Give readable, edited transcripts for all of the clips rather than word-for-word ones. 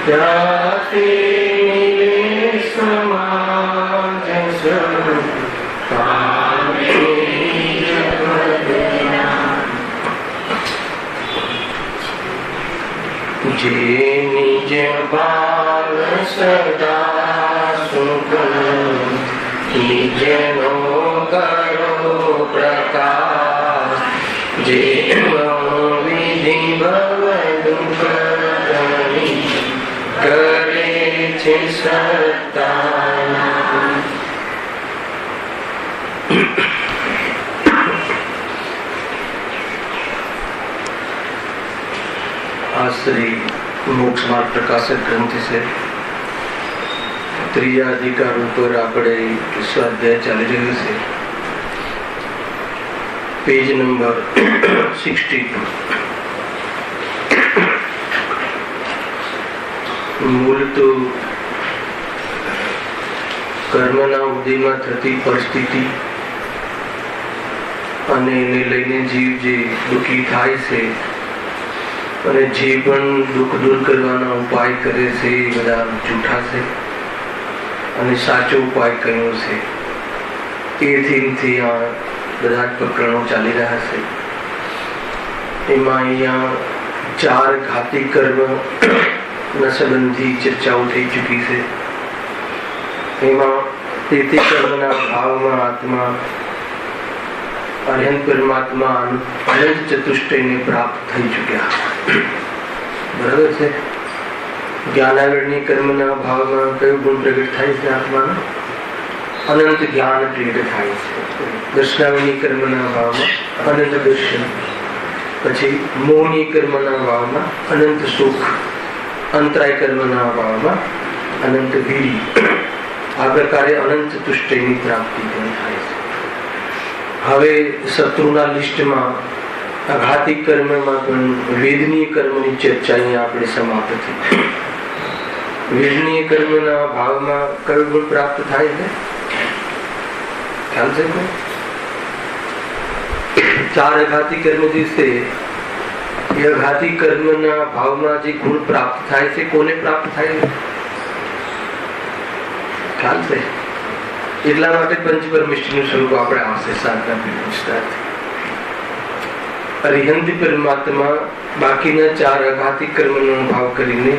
ત્યાંથી મિલે સમાજ જે નિજ ભાવ સદા સુખ નિજનો કરો પ્રકાશ જે વિધિ ભવ દુઃખ કરે છે સત્તા. આ શ્રી મોક્ષ માર્ગ પ્રકાશક ગ્રંથ છે. ત્રીજા અધિકાર ઉપર આપણે સ્વાધ્યાય ચાલી રહ્યો છે. Page number 62. મૂળ તો કર્મના ઉદયમાં થતી પરિસ્થિતિ અને એને લઈને જીવ જે દુઃખી થાય છે અને જે પણ દુઃખ દૂર કરવાના ઉપાય કરે છે એ બધા જૂઠા છે અને સાચો ઉપાય કયો છે એથી આ બધા જ પ્રકરણો ચાલી રહ્યા છે. એમાં અહીંયા 4 ઘાતી કર્મ ના સંબંધી ચર્ચાઓ થઈ ચૂકી છે. એમાં તેથી કર્મના ભાવમાં આત્મા અર્યંત પરમાત્મા અનંત ચતુષ્ટયને પ્રાપ્ત થઈ ચૂક્યા. બરાબર છે. જ્ઞાનાગળની કર્મના ભાવમાં કયો ગુણ પ્રગટ થાય છે? આત્માનો અનંત જ્ઞાન પ્રગટ થાય છે. દર્શનાવની કર્મના ભાવમાં અનંત દર્શન, પછી મોહની કર્મના ભાવમાં અનંત સુખ, અંતરાય કર્મના ભાવમાં અનંત વીરી. આ પ્રકારે અનંત ચતુષ્ટયની પ્રાપ્તિ થાય છે. હવે શત્રુના લિસ્ટમાં આઘાતી કર્મમાં પણ વેદનીય કર્મની ચર્ચા અહીંયા આપણે સમાપ્ત થઈ. વેદનીય કર્મના ભાવમાં કયો ગુણ પ્રાપ્ત થાય છે? ખ્યાલ છે કોઈ? 4 આઘાતી કર્મ જે છે એ આઘાતી કર્મના ભાવમાં જે ગુણ પ્રાપ્ત થાય છે કોને પ્રાપ્ત થાય છે? ખ્યાલ છે? એટલા માટે પંચ પરમેશ્વરનું સ્વરૂપ આપણે આવશે. સાધના વિસ્તારથી અરિહંત પરમાત્મા બાકીના 4 આઘાતી કર્મનો ભાવ કરીને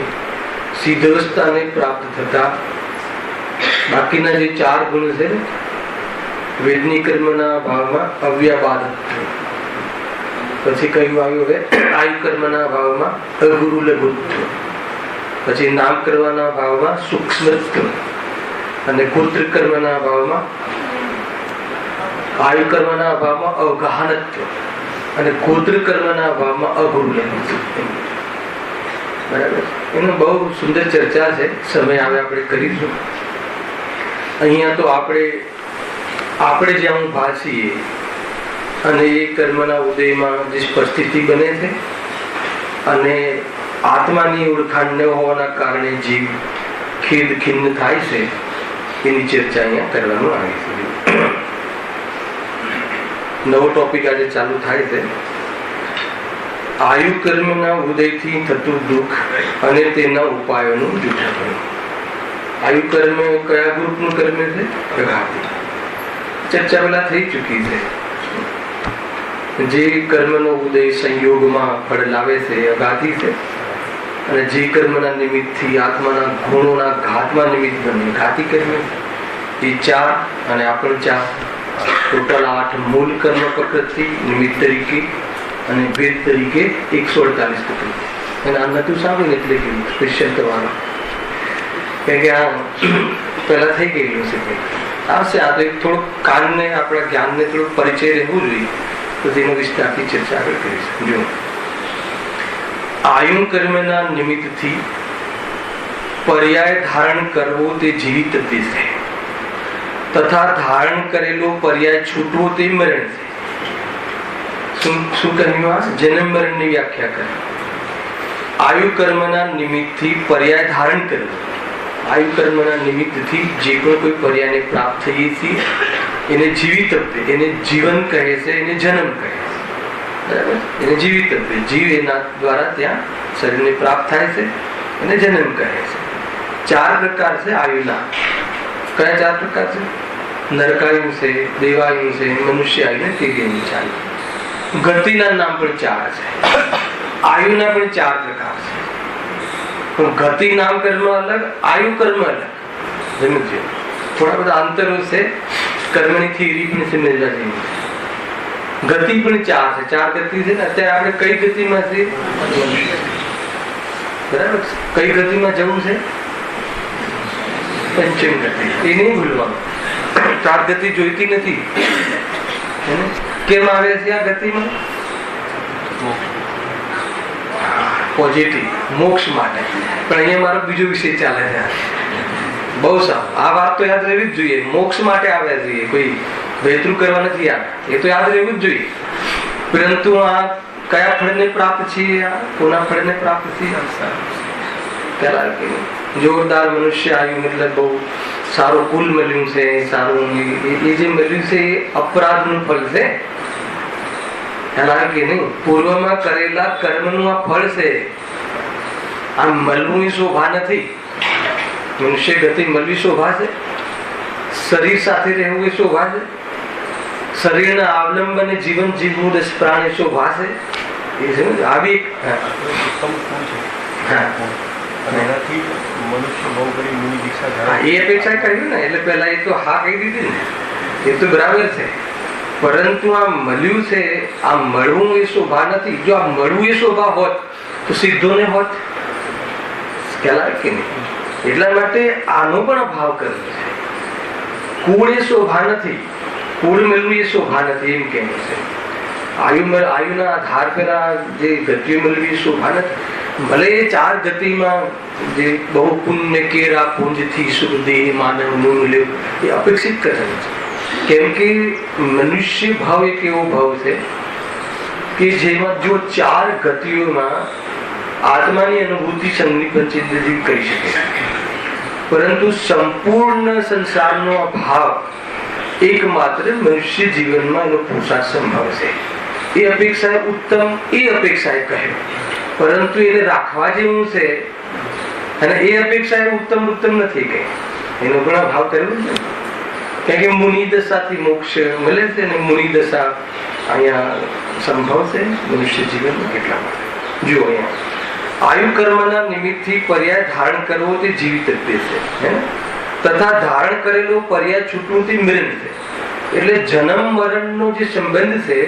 સિદ્ધવસ્થાને પ્રાપ્ત થતા બાકીના જે 4 ગુણ છે વેદની કર્મના ભાવમાં અવ્યાબાદત્વ, પછી કયું આવ્યું હવે આયુ કર્મના ભાવમાં અગુરુ લઘુત્વ, પછી નામ કરવાના ભાવમાં સૂક્ષ્મત્વ અને ગોત્ર કર્મના ભાવમાં આયુ કર્મના ભાવમાં અગહનત્વ અને ગોત્ર કર્મના ભાવમાં અગુરુ લઘુત્વ. બરાબર. એનો બહુ સુંદર ચર્ચા છે. સમય આવે આપણે કરીશું. અહીંયા તો આપણે જ્યાં ભાષીએ અને એ કર્મના ઉદયમાં જે પરિસ્થિતિ બને છે અને આત્માની ઓળખાણ ન હોવાના કારણે જીવ ખેદ ખિન્ન થાય છે એની ચર્ચા અહીંયા કરવાનું આવે છે. નવો ટોપિક આજે ચાલુ થાય છે. આયુ કર્મના ઉદયથી થતું દુઃખ અને તેના ઉપાયોનું જૂઠાપણું. આયુ કર્મ કયા ગ્રુપનું કર્મ છે? આઘાતી. ચર્ચા પેલા થઈ ચૂકી છે. જે કર્મનો ઉદય સંયોગમાં ફળ લાવે છે એ આઘાતી છે, અને જે કર્મના નિમિત્તથી આત્માના ગુણોના ઘાતમાં નિમિત્ત બને ઘાતી કર્મ. એ 4 અને આ પણ 4, ટોટલ 8 મૂળ કર્મ પ્રકૃતિ નિમિત્ત તરીકે અને ભેદ તરીકે 148 પ્રકૃતિ. અને આ નતું સાંભળ્યું એટલે કે સ્પેશિયલ તમારો કે આ પહેલા થઈ ગયેલું છે. આવશે આ તો થોડુંક કાનને આપણા જ્ઞાનને થોડુંક પરિચય રહેવું જોઈએ, તો તેનો વિસ્તારથી ચર્ચા આગળ કરીશું. જો આયુ કર્મના નિમિત્તથી પર્યાય ધારણ કરવો તે જીવિત છે, તથા ધારણ કરેલો પર્યાય છૂટવો તે મરણ છે. શું કહ્યું? આ જન્મ મરણની વ્યાખ્યા કરે. આયુ કર્મના નિમિત્તથી પર્યાય ધારણ કરવો. આયુ કર્મના નિમિત્તથી જે પણ કોઈ પર્યાયને પ્રાપ્ત થઈએ છીએ એને જીવિત, એને જીવન કહે છે, એને જન્મ કહે છે. બરાબર? એને જીવિત, જીવ એના દ્વારા ત્યાં શરીરને પ્રાપ્ત થાય છે એને જન્મ કહે છે. 4 પ્રકાર છે આયુના. કયા 4 પ્રકાર છે? નરકાયુ છે, દેવાયુ છે, મનુષ્યાયુ ને તિર્યયુ આયુ. ગતિના નામ પણ 4 છે. આયુના પણ 4 પ્રકાર છે. પણ ગતિ નામ કર્મ અલગ, આયુ કર્મ અલગ. સમજો, થોડા બધા અંતરો છે. કર્મની થિયરી પણ સમજવા જેવી છે. ગતિ પણ 4 છે. 4 ગતિ છે ને. અત્યારે આપણે કઈ ગતિમાં છે? બરાબર. કઈ ગતિમાં જવું છે? પંચમ ગતિ. એ નહીં ભૂલવાનું. 4 ગતિ જોઈતી નથી. કેમ આવે છે આ ગતિમાં? પોઝિટિવ, મોક્ષ માટે. પણ અહીંયા મારો બીજો વિષય ચાલે છે. બહુ સારું. આ વાત તો યાદ રહેવી જ જોઈએ. મોક્ષ માટે આવ્યા જોઈએ, કોઈ ભેતરું કરવા નથી આવ્યા. એ તો યાદ રહેવું જ જોઈએ. પરંતુ આ કયા ફળને પ્રાપ્ત છે? કોના ફળને પ્રાપ્ત છે? પેલા જોરદાર મનુષ્ય આયુ, મતલબ બહુ સારું કુલ મળ્યું છે. સારું એ જે મળ્યું છે એ અપરાધનું ફળ છે. કે નહીં, પૂર્વમાં કરેલા કર્મનું આ ફળ છે. આ મળવું એ શોભા નથી. મનુષ્ય ગતિ મળવી શોભા છે. શરીર સાથે રહેવું એ શોભા છે. શરીરના અવલંબને જીવન જીવવું 10 પ્રાણ એ શોભા છે. એ સમજ આવી. એ અપેક્ષા કર્યું ને, એટલે પેલા એ તો હા કહી દીધી ને, એ તો બરાબર છે. પરંતુ આ મળ્યું છે, આ મળવું એ શોભા નથી. જો આ મળવું એ શોભા હોત તો સિદ્ધો ને હોત. ખ્યાલ કે નહીં? એટલા માટે આનો પણ અભાવ કર્યો છે. કુળ એ શોભા નથી. કુળ મળવું એ શોભા નથી, એમ કેમ છે. આયુના આધાર પર જે ગતિઓ મળવી એ શોભા નથી. ભલે એ 4 ગતિમાં જે બહુ પુણ્ય કેરા પુંજથી સુખ દેહ માનવ મૂલ્યો એ અપેક્ષિત કથન છે. કેમ કે મનુષ્ય ભાવ એક એવો ભાવ છે કે જેમાં જો 4 ગતિઓમાં આત્માની અનુભૂતિ સંનિપંચિત કરી શકે, પરંતુ સંપૂર્ણ સંસારનો અભાવ એકમાત્ર મનુષ્ય જીવનમાં એનો પુરુષાર્થ સંભવ છે. એ અપેક્ષા ઉત્તમ, એ અપેક્ષા કહ્યું, પરંતુ એને રાખવા જેવું છે. અને એ અપેક્ષા એ ઉત્તમ નથી કઈ. એનો પણ અભાવ કરવો છે. કારણ કે મુનિ દશાથી મોક્ષ મળે છે ને મુનિ દશા અહીંયા સંભવ છે મનુષ્ય જીવનમાં. કેટલા માટે જુઓ, અહીંયા આયુ કર્મના નિમિત્તથી પર્યાય ધારણ કરવો તે જીવિત છે, તથા ધારણ કરેલો પર્યાય છૂટવું તે મરણ છે. એટલે જન્મ મરણનો જે સંબંધ છે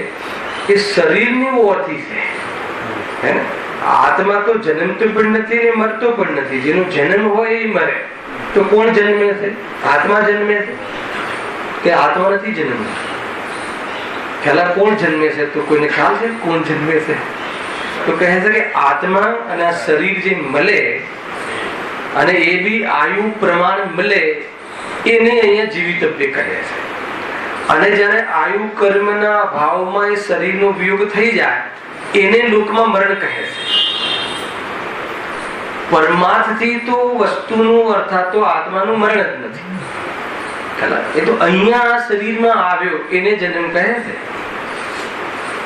એ શરીરની ઓરથી છે. આત્મા તો જન્મતો પણ નથી ને મરતો પણ નથી. જેનો જન્મ હોય એ મરે. તો કોણ જન્મે છે? આત્મા જન્મે છે કે આત્મા નથી જન્મ? પેલા કોણ જન્મે છે? તો કોઈને ખ્યાલ છે કોણ જન્મે છે? તો કહે છે કે આત્મા અને આ શરીર જે મળે અને એ બી આયુ પ્રમાણ મળે એને અહીંયા જીવિત કહે છે. અને જયારે આયુ કર્મના ભાવમાં એ શરીરનો વિયોગ થઈ જાય એને લોકમાં મરણ કહે છે. પરમાર્થથી તો વસ્તુનું અર્થાત તો આત્માનું મરણ જ નથી. એ તો અહીંયા શરીરમાં આવ્યો એને જન્મ કહે છે.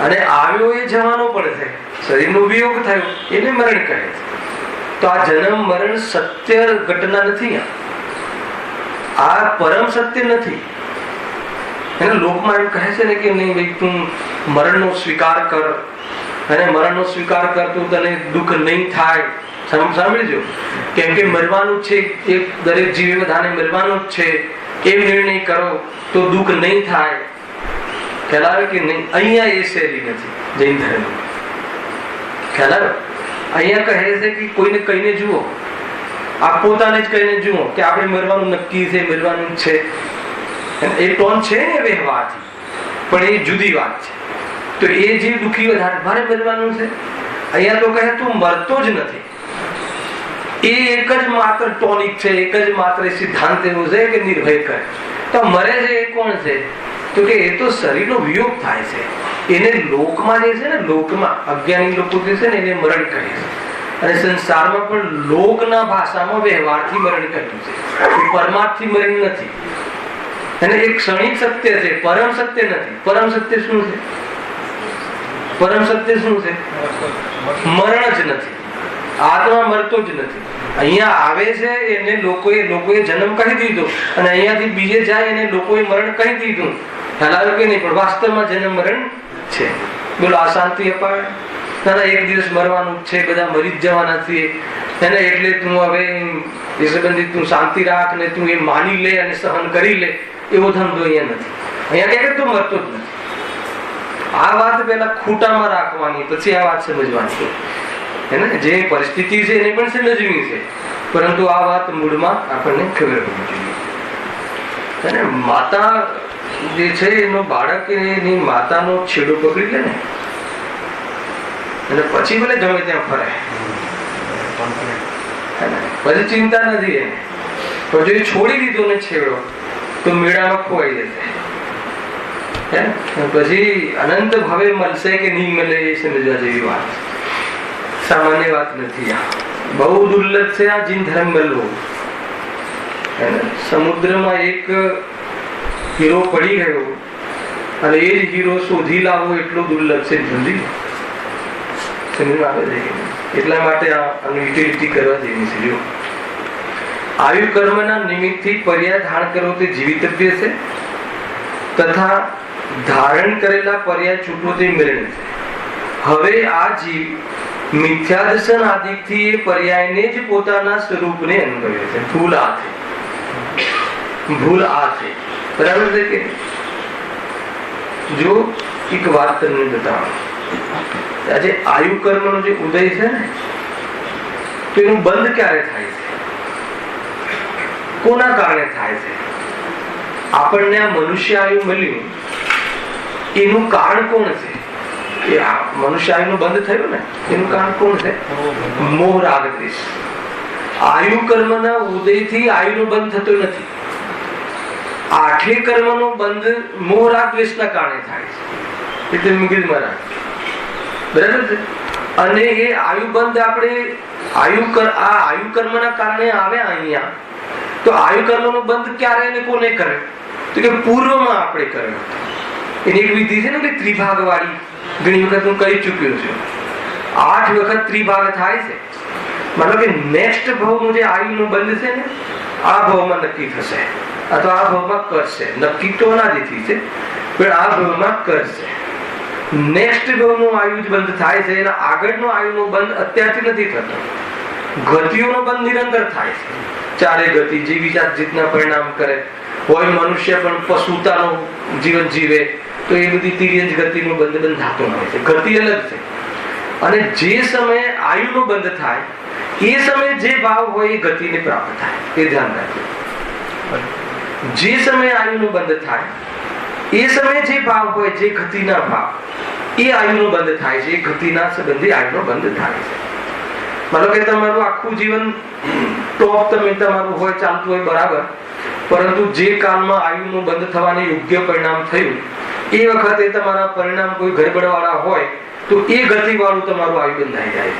અને આવ્યો એ જવાનો પણ છે. શરીરનો વિયોગ થયો એને મરણ કહે છે. તો આ જન્મ મરણ સત્ય ઘટના નથી. આ પરમ સત્ય નથી. એને લોકમાં એમ કહે છે ને કે નહીં ભાઈ તું મરણનો સ્વીકાર કર, અને મરણનો સ્વીકાર કર તો તને દુઃખ નહીં થાય. સાંભળજો, કેમ કે મરવાનું છે. એક દરેક જીવે બધાને મરવાનું જ છે. એમ નિર્ણય કરો તો દુઃખ નહીં થાય. ખ્યાલ આવે કે નહીં? અહીંયા એ શૈલી નથી જૈન ધર્મ. ખ્યાલ આવે? અહીંયા કહે છે કે કોઈને કહીને જુઓ, આપ પોતાને જ કહીને જુઓ કે આપણે મરવાનું નક્કી છે, મરવાનું છે. એ ટોન છે ને વ્યવહારથી, પણ એ જુદી વાત છે. તો એ જે દુઃખી વધારે મારે મરવાનું છે, અહીંયા તો કહે તું મરતો જ નથી. એ એક જ માત્ર ટોનિક છે, એક જ માત્ર સિદ્ધાંત એવું છે કે નિર્ભય કરે. તો મરે છે એ કોણ છે? તો કે એ તો શરીરનો વિયોગ થાય છે. એને લોકમાં જે છે ને, લોકમાં અજ્ઞાની લોકો જે છે ને એને મરણ કહે છે. અને સંસારમાં પણ લોકના ભાષામાં વ્યવહારથી મરણ કહ્યું છે. પરમાર્થથી મરણ નથી. અને એક ક્ષણિક સત્ય છે, પરમ સત્ય નથી. પરમ સત્ય શું છે? પરમ સત્ય શું છે? મરણ જ નથી. આત્મા મરતો જ નથી. અહીંયા આવે છે એને લોકોએ જન્મ કહી દીધો, અને અહીંયાથી બીજે જાય એને લોકોએ મરણ કહી દીધું. ખ્યાલ આવ્યો કે નહીં? પણ વાસ્તવમાં જન્મ મરણ છે. બોલો, આ શાંતિ અપાય? ના, એક દિવસ મરવાનું છે, બધા મરી જ જવાના છીએ એને, એટલે તું હવે એ સંબંધિત તું શાંતિ રાખ ને તું એ માની લે અને સહન કરી લે, એવો ધંધો અહીંયા નથી. અહીંયા ક્યારેક તું મરતો જ નથી. આ વાત પેલા ખૂટામાં રાખવાની, પછી આ વાત સમજવાની. એને જે પરિસ્થિતિ છે એને પણ સમજવી છે, પરંતુ આ વાત મૂળમાં આપણને ખબર પડવી જોઈએ. અને માતા જે છે એનો બાળક એની માતાનો છેડો પકડી લે ને, અને પછી ભલે ગમે ત્યાં ફરે, પછી ચિંતા નથી એને. પણ જો એ છોડી દીધો ને છેડો, તો મેળામાં ખોવાઈ જશે. પછી અનંત ભાવે મળશે કે નહીં મળે એ સમજવા જેવી વાત, સામાન્ય વાત નથી. આ બહુ દુર્લભ છે. આ જીન ધર્મ મળવો, સમુદ્રમાં એક હીરો પડી ગયો અને એ જ હીરો શોધી લાવવો એટલો દુર્લભ છે. જલ્દી સમજમાં આવે છે. એટલા માટે આનું યુટિલિટી કરવા જેવી છે. આયુ કર્મના નિમિત્તથી પર્યાય ધારણ કરવો તે જીવિતવ્ય છે, તથા ધારણ કરેલા પર્યાય છૂટવો તે મરણ છે. હવે આ જીવ મિથ્યાદર્શન આદિથી એ પર્યાયને જ પોતાના સ્વરૂપને અનુભવે છે. ભૂલ આ થઈ. બરાબર છે કે? જો એક વાત તમને બતાવો, આજે આયુ કર્મનો જે ઉદય છે ને, તો એનું બંધ ક્યારે થાય છે? કોના કારણે થાય છે? આપણને આ મનુષ્ય આયુ મળ્યું, એનું કારણ કોણ છે? એ મનુષ્ય આયુનું બંધ થયું ને, એનું કારણ કોણ છે? મોહ રાગ દ્વેષ. આયુ કર્મના ઉદયથી આયુનો બંધ થતો નથી. આઠે કર્મનો બંધ મોહ રાગ દ્વેષના કારણે થાય છે. એટલે મગજમાં રાખ. બરાબર છે? અને એ આયુ બંધ આપણે આયુ કર્મના કારણે આવ્યા અહીંયા, તો આયુ કર્મનો બંધ ક્યારે અને કોને કરે? તો કે પૂર્વમાં આપણે કર્યો. એની એક વિધિ છે ને કે ત્રિભાગ વાળી, ઘણી વખત હું કહી ચૂક્યો છું. 8 વખત ત્રિભાગ થાય છે. મતલબ કે નેક્સ્ટ ભાવનું જે આયુનું બંધ છે ને, આ ભાવમાં નક્કી થશે, અથવા આ ભાવમાં કરશે. નક્કી તો અનાદિથી છે, પણ આ ભાવમાં કરશે. નેક્સ્ટ ભાવનું આયુ જ બંધ થાય છે. એના આગળનો આયુનો બંધ અત્યારથી નથી થતો. ગતિઓનો બંધ નિરંતર થાય છે. ચારે ગતિ જેવી જીતના પરિણામ કરે હોય. મનુષ્ય પણ પશુતાનું જીવન જીવે તો એ બધી તિર્યંજ ગતિનું બંધ બંધાતો હોય છે. ગતિ અલગ છે. અને જે સમયે આયુનો બંધ થાય, એ સમયે જે ભાવ હોય એ ગતિને પ્રાપ્ત થાય. એ ધ્યાન રાખજો. જે સમયે આયુનો બંધ થાય, એ સમયે જે ભાવ હોય, જે ગતિના ભાવ, એ આયુનો બંધ થાય છે. એ ગતિના સંબંધી આયુનો બંધ થાય છે. મતલબ કે તમારું આખું જીવન ટોપ તમારું હોય, ચાલતું હોય, બરાબર, પરંતુ જે કાળમાં આયુનું બંધ થવાને યોગ્ય પરિણામ થયું, એ વખતે તમારા પરિણામ કોઈ ગડબડ વાળા હોય, તો એ ગતિ વાળું તમારું આયુ બંધાઈ જાય.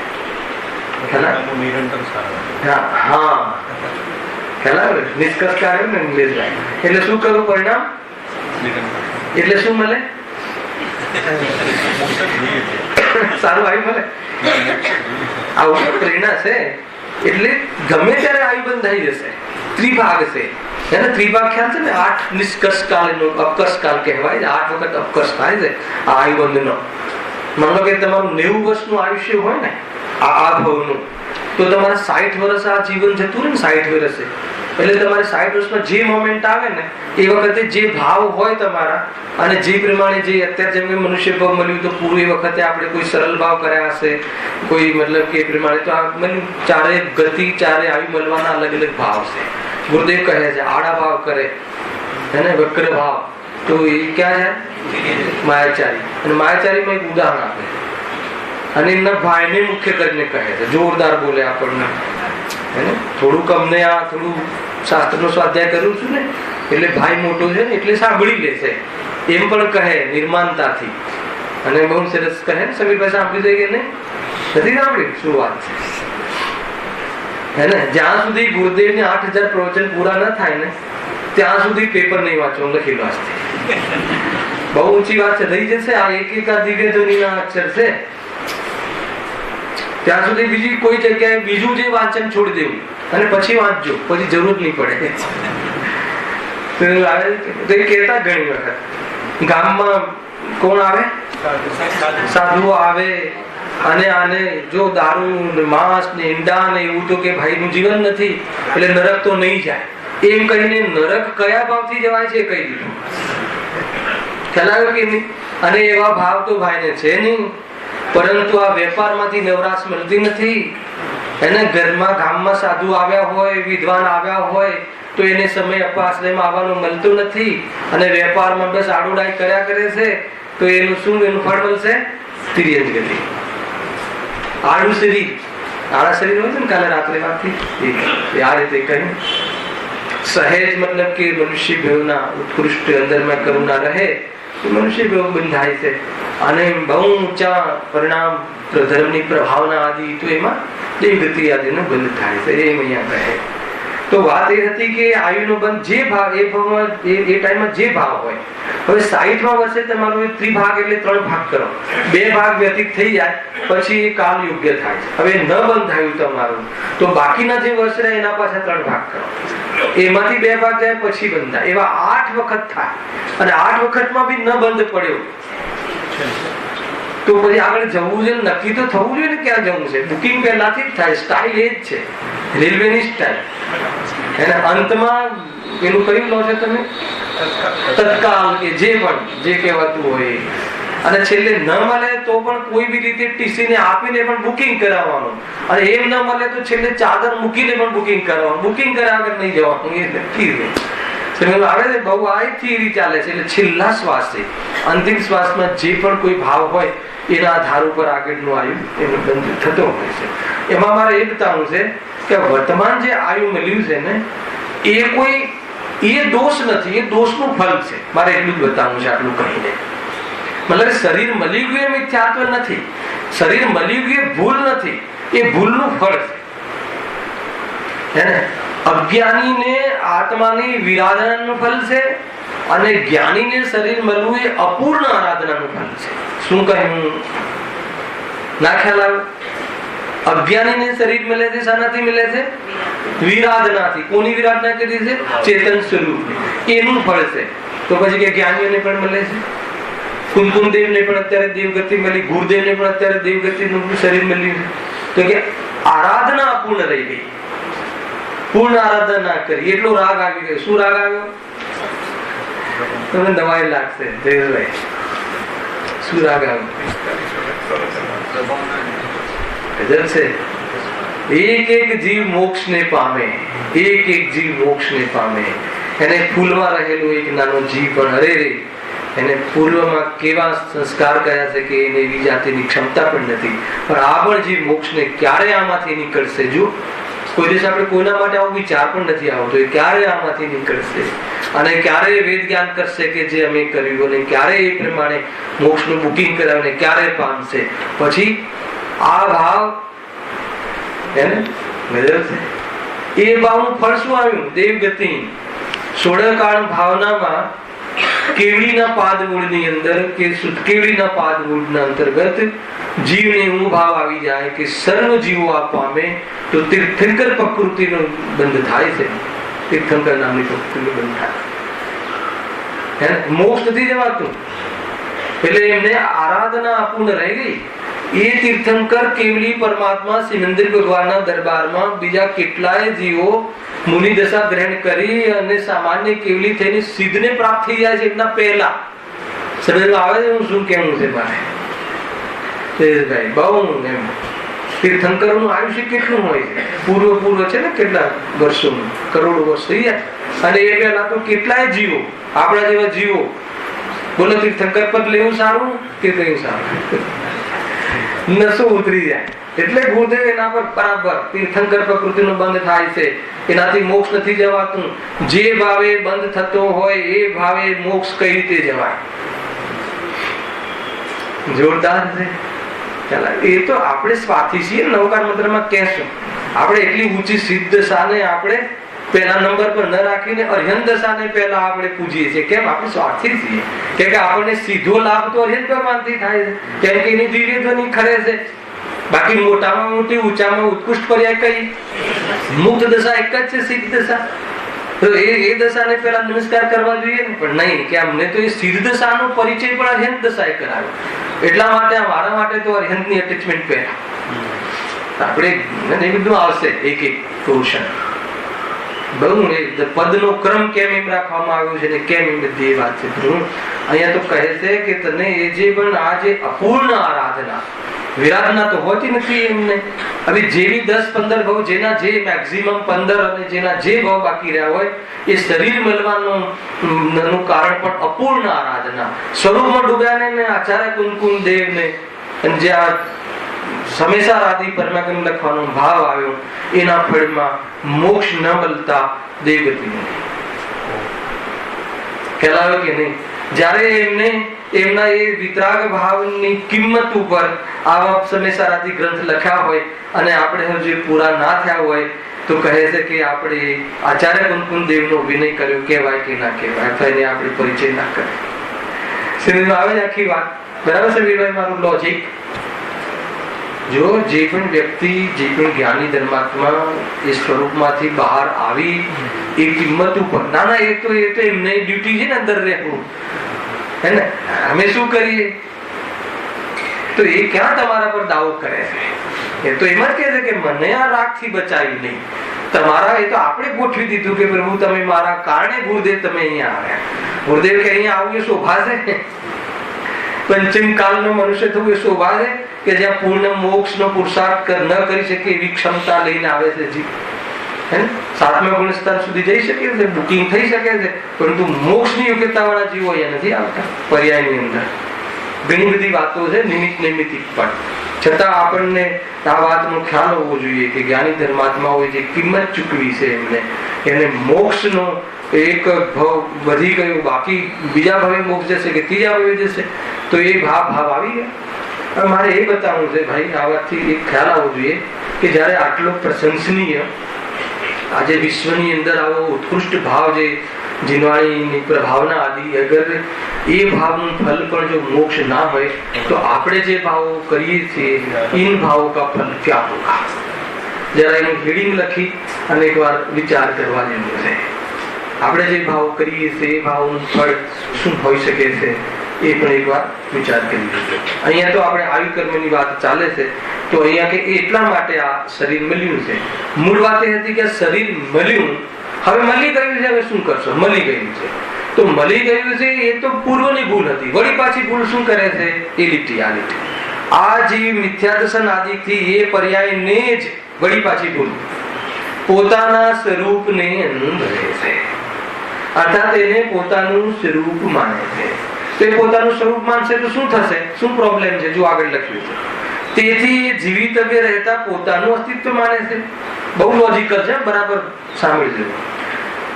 નિષ્કર્ષ કાઢ્યો ને નિર્ણય. એટલે શું કરવું? પરિણામ એટલે શું મળે? સારું આયુ મળે. આવું પ્રેરણા છે. એટલે ગમે ત્યારે આયુ બંધ થઈ જશે. ત્રિભાગ છે. એને ત્રિભાગ ખ્યાલ છે ને? 8 નિષ્કર્ષ કાળ, અપકર્ષ કાળ કહેવાય. 8 વખત અપકર્ષ થાય છે આ આયુ બંધનો. માનો કે તમારું 90 વર્ષનું આયુષ્ય હોય ને આ ભાવનું, તો તમારે 60 વર્ષ આ જીવન જતું રહે ને, 60 વર્ષે, એટલે તમારે 60 વર્ષમાં જે મોમેન્ટ આવે ને, એ વખતે જે ભાવ હોય તમારા, અને જે પ્રમાણે જે અત્યારે જેમ કે મનુષ્ય ભાવ મળ્યું, તો પૂરું એ વખતે આપણે કોઈ સરળ ભાવ કર્યા હશે, કોઈ મતલબ કે એ પ્રમાણે તો આ મળ્યું. ચારે ગતિ, ચારે આયુ મળવાના અલગ અલગ ભાવ છે. ગુરુદેવ કહે છે આડા ભાવ કરે, હે ને, વક્ર ભાવ, તો એ ક્યાં જાય? માયાચારી. અને માયાચારીમાં એક ઉદાહરણ આપે, અને એમના ભાઈને મુખ્ય કરીને કહે છે. જોરદાર બોલે આપણને. થોડુંક અમને આ થોડું શાસ્ત્રનો સ્વાધ્યાય કરું છું ને, એટલે ભાઈ મોટો છે ને એટલે સાંભળી લે છે, એમ પણ કહે નિર્માનતાથી. અને બહુ સરસ કહે ને, સમીરભાઈ સાંભળી જાય કે નહીં? નથી સાંભળી? શું વાત છે, હે ને? જ્યાં સુધી ગુરુદેવને 8000 પ્રવચન પૂરા ન થાય ને, ત્યાં સુધી પેપર નહીં વાંચવું, લખી વાંચતી. બહુ ઊંચી વાત છે. રહી જશે આ એક દિવ્ય ધ્વનિના અક્ષર છે. ત્યાં સુધી બીજી કોઈ જગ્યાએ બીજું જે વાંચન છોડી દેવું અને પછી વાંચજો, પછી જરૂર નહીં પડે. કહેતા ઘણી વખત ગામમાં કોણ આવે? સાધુઓ આવે અને આને જો દારૂ માંસ ને ઈંડા ને એવું તો કે ભાઈ નું જીવન નથી એટલે નરક તો નહીં જાય એમ કહીને નરક કયા ભાવથી જવાય છે કહી દીધું. ખ્યાલ આવ્યો કે નહીં? અને એવા ભાવ તો ભાઈને છે નહીં, પરંતુ આ વેપારમાંથી નવરાશ મળતી નથી. એને ઘરમાં ગામમાં સાધુ આવ્યા હોય, વિદ્વાન આવ્યા હોય તો એને સમય અપાશ્રયમાં આવવાનું મળતું નથી અને વેપારમાં બસ આડોડાઈ કર્યા કરે છે તો એનું શું? એનું ફળ મળશે તિર્યંજ ગતિ. આડું શરીર, આડા શરીર હોય છે ને, કાલે રાત્રે વાત થઈ આ રીતે કહ્યું. સહેજ મતલબ કે મનુષ્ય ભાવના ઉત્કૃષ્ટ અંદરમાં કરુણા રહે, મનુષ્ય ભાવ બંધાય છે અને બહુ ઊંચા પરિણામ ધર્મની પ્રભાવના આદિ તો એમાં દેવગતિ આદિનો બંધ થાય છે. એમ અહીંયા કહે તો વાત એ હતી કે આયુનો બંધ જે ભાવ એ ભાવમાં એ ટાઈમમાં જે ભાવ હોય. હવે 60માં વર્ષે તમારો ત્રિભાગ એટલે 3 ભાગ કરો, 2 ભાગ વ્યતીત થઈ જાય પછી એ કાલ યોગ્ય થાય છે. હવે ન બંધાયું તમારું તો બાકીના જે વર્ષ રહે એના પાછા 3 ભાગ કરો, એમાંથી 2 ભાગ જાય પછી બંધાય. એવા 8 વખત થાય અને 8 વખતમાં બી ન બંધ પડ્યો તો પછી આગળ જવું છે, નક્કી તો થવું જોઈએ ને ક્યાં જવું છે. બુકિંગ પહેલાથી જ થાય, સ્ટાઇલ એ જ છે, રેલવેની સ્ટાઇલ. એને અંતમાં એનું કયું લો છો તમે? તત્કાલ કે જે પણ જે કહેવાતું હોય. અને છેલ્લે ન મળે તો પણ કોઈ બી રીતે ટીસી ને આપીને પણ બુકિંગ કરાવવાનું, અને એમ ન મળે તો છેલ્લે ચાદર મૂકીને પણ બુકિંગ કરાવવાનું. બુકિંગ કર્યા વગર નહીં જવાનું, એ નક્કી છે. આવે છે બહુ આ થિયરી ચાલે છે. એટલે છેલ્લા શ્વાસે અંતિમ શ્વાસમાં જે પણ કોઈ ભાવ હોય એના આધાર ઉપર આગળનું આયુ એનો બંધ થતો હોય છે. એમાં મારે એ બતાવવું છે કે વર્તમાન જે આયુ મળ્યું છે ને એ કોઈ એ દોષ નથી, એ દોષનું ફળ છે. મારે એટલું જ બતાવવું છે આટલું કહીને. મતલબ શરીર મળી ગયું એ મિથ્યાત્વ નથી, શરીર મળી ગયું એ ભૂલ નથી, એ ભૂલનું ફળ છે. અજ્ઞાનીને આત્માની વિરાધનાનું ફળ છે અને જ્ઞાનીને શરીર મળવું એ અપૂર્ણ આરાધનાનું ફળ છે. શું કહ્યું? ના ખ્યાલ આવ્યો? અજ્ઞાનીને શરીર મળે છે શાનાથી મળે છે? વિરાધનાથી. કોની વિરાધના કરી છે? ચેતન સ્વરૂપ, એનું ફળ છે. તો પછી કે જ્ઞાનીઓને પણ મળે છે. કુંકુમદેવને પણ અત્યારે દેવગતિ મળી, ગુરુદેવને પણ અત્યારે દેવગતિનું શરીર મળ્યું છે. તો કે આરાધના અપૂર્ણ રહી ગઈ, પૂર્ણ આરાધના ના કરી એટલો રાગ આવી ગયો. શું રાગ આવ્યો? તમને દવાઈ લાગશે દેવભાઈ. શું રાગ આવ્યો? ગજબ છે. એક એક જીવ મોક્ષ ને પામે, એક એક જીવ મોક્ષ ને પામે. એને ફૂલમાં રહેલું એક નાનો જીવ પણ અરે રે એને પૂર્વમાં કેવા સંસ્કાર કર્યા છે કે એને એવી જાતિની ક્ષમતા પણ નથી, પણ આ પણ જીવ મોક્ષને ક્યારે આમાંથી નીકળશે? જો કોઈ દિવસ આપણે કોઈના માટે આવો વિચાર પણ નથી આવતો એ ક્યારે આમાંથી નીકળશે અને ક્યારે વેદ જ્ઞાન કરશે કે જે અમે કર્યું, અને ક્યારે એ પ્રમાણે મોક્ષનું બુકિંગ કરાવીને ક્યારે પામશે. પછી આ ભાવ એને નજર છે. એ ભાવનું ફળ શું આવ્યું? દેવગતિ. સોળકાળ ભાવનામાં કેવડીના પાદમૂળની અંદર કે કેવડીના પાદમૂળના અંતર્ગત જીવને એવું ભાવ આવી જાય કે સર્વ જીવો આ પામે તો તીર્થંકર પ્રકૃતિનો બંધ થાય છે. તીર્થંકર નામની પ્રકૃતિનો બંધ થાય. મોક્ષ નથી જવાતું એટલે એમને આરાધના અપૂર્ણ રહી ગઈ. એ તીર્થંકર કેવલી પરમાત્મા સિમંદર ભગવાનના દરબારમાં બીજા કેટલાય જીવો મુનિ દશા ગ્રહણ કરી અને સામાન્ય કેવલી થઈને સિદ્ધને પ્રાપ્ત થઈ જાય છે એમના પહેલા. સમજમાં આવે છે હું શું કહેવું છે મારે? બહુ એમ તીર્થંકરોનું આયુષ્ય કેટલું હોય છે? પૂર્વ છે ને કેટલા વર્ષોનું, કરોડો વર્ષ થઈ જાય. અને એ પહેલા તો કેટલાય જીવો, આપણા જેવા જીવો, બોલો તીર્થંકર પદ લેવું સારું કે કયું સારું? નસો ઉતરી જાય. એટલે ગુરુદેવ એના પર બરાબર તીર્થંકર પ્રકૃતિનો બંધ થાય છે. એનાથી મોક્ષ નથી જવાતું. જે ભાવે બંધ થતો હોય એ ભાવે મોક્ષ કઈ રીતે જવાય? જોરદાર છે. એ તો આપણે સ્વાર્થી છીએ. નવકાર મંત્રમાં કહેશું આપણે એટલી ઊંચી સિદ્ધ દશાને આપણે પહેલા નંબર પર ન રાખીને અર્હન દશાને પહેલા આપણે પૂજીએ છીએ. કેમ? આપણે સ્વાર્થી છીએ. કેમ કે આપણને સીધો લાભ તો અર્હન ભગવાનથી થાય છે. કેમ કે એની દિવ્ય ધ્વનિ ખરે છે. બાકી મોટામાં મોટી ઊંચામાં ઉત્કૃષ્ટ પર્યાય કઈ? મુક્ત દશા એક જ છે, સિદ્ધ દશા. તો એ દશાને પેલા નમસ્કાર કરવા જોઈએ ને, પણ નહીં કે અમને તો એ સિદ્ધ દશાનો પરિચય પણ અર્હંત દશાએ કરાવ્યો. એટલા માટે મારા માટે તો અર્હંતની અટેચમેન્ટ પહેલા આપણે બધું આવશે. એક એક પોર્શન બહુ પદનો ક્રમ કેમ એમ રાખવામાં આવ્યો છે ને કેમ એમ બધી વાત છે. અહીંયા તો કહે છે કે તને એ જે પણ આ જે અપૂર્ણ આરાધના વિરાધના તો હોતી નથી એમને. હવે જેવી 10-15 ભાવ જેના જે મેક્સિમમ 15 અને જેના જે ભાવ બાકી રહ્યા હોય એ શરીર મળવાનું કારણ પણ અપૂર્ણ આરાધના સ્વરૂપમાં ડૂબ્યા ને આચાર્ય કુમકુમ દેવ ને જે આ સમેસાર આદિ પરમાગમ લખવાનો ભાવ આવ્યો એના ફળમાં મોક્ષ ન મળતા દેવગતિ કહેવાય કે નહીં. જ્યારે એમને એમના એ વિતરાગ ભાવની કિંમત ઉપર આવા સમેસાર આદિ ગ્રંથ લખ્યા હોય અને આપણે હજુ પૂરા ના થયા હોય તો કહે છે કે આપણે આચાર્ય કુમકુમ દેવનો વિનય કર્યો કહેવાય કે ના કહેવાય, અથવા એને આપણે પરિચય ના કરે. સમજમાં આવે છે આખી વાત? બરાબર છે વીરભાઈ મારું લોજિક? જો જે પણ વ્યક્તિ જે પણ જ્ઞાની ધર્માત્મા એ સ્વરૂપમાંથી બહાર આવી એ કિંમત ઉપર ના એ તો એમને ડ્યુટી છે ને અંદર રહેવું હે ને. અમે શું કરીએ તો એ ક્યાં તમારા પર દાવો કરે છે? એ તો એમ જ કહે છે કે મને આ રાગથી બચાવી નહીં. તમારા એ તો આપણે ગોઠવી દીધું કે પ્રભુ તમે મારા કારણે ગુરુદેવ તમે અહીંયા આવ્યા. ગુરુદેવ કે અહીંયા આવું એ શોભા છે? પંચમ કાળનો મનુષ્ય થવું એ શોભા છે કે જ્યાં પૂર્ણ મોક્ષનો પુરુષાર્થ ન કરી શકે એવી ક્ષમતા લઈને આવે છે જીવ? સાતમા ગુણસ્થાન સુધી જઈ શકે છે, બુકિંગ થઈ શકે છે, પરંતુ મોક્ષની યોગ્યતા વાળા જીવો અહીંયા નથી આવતા. પર્યાયની અંદર ઘણી બધી વાતો છે નૈમિત્તિક પણ છતાં આપણને આ વાતનો ખ્યાલ હોવો જોઈએ કે જ્ઞાની ધર્માત્માઓએ જે કિંમત ચૂકવી છે એમને એને મોક્ષનો એક ભાવ વધી ગયો, બાકી બીજા ભાવે મોક્ષ જશે કે ત્રીજા ભાવે જશે તો એ ભાવ આવી ગયા. મારે એ બતાવવું છે ભાઈ, આ વાતથી એક ખ્યાલ આવવો જોઈએ કે જયારે આટલો પ્રશંસનીય આજે વિશ્વની અંદર આવો ઉત્કૃષ્ટ ભાવ જે જીનવાણીની પ્રભાવના આદિ અગર એ ભાવનું ફલ પણ જો મોક્ષ ના હોય તો આપણે જે ભાવો કરીએ છીએ इन भावों का फल क्या होगा? जरा એનું હેડિંગ લખી અને એકવાર વિચાર કરવા જેવું છે. આપણે જે ભાવ કરીએ છીએ એ ભાવનું ફળ શું હોઈ શકે છે એ પણ એકવાર વિચાર કરી લીધો. અહીંયા તો આપણે આયુ કર્મની વાત ચાલે છે તો અહીંયા કે એટલા માટે આ શરીર મળ્યું છે. મૂળ વાત એ હતી કે શરીર મળ્યું, હવે મળી ગયું છે, હવે શું કરશો? મળી ગયું છે તો મળી ગયું છે એ તો પૂર્વની ભૂલ હતી. વળી પાછી ભૂલ શું કરે છે? એ લીટી આ લીટી આ જે મિથ્યાદર્શન આદિથી એ પર્યાયને જ વળી પાછી ભૂલ પોતાના સ્વરૂપને અનુભવે છે, અર્થાત એને પોતાનું સ્વરૂપ માને છે. તે પોતાનું સ્વરૂપ માનશે તો શું થશે? શું પ્રોબ્લેમ છે? જો આગળ લખ્યું છે તેથી જીવિત રહેતા પોતાનું અસ્તિત્વ માને છે. બહુ લોજિકલ છે, બરાબર સાંભળજો.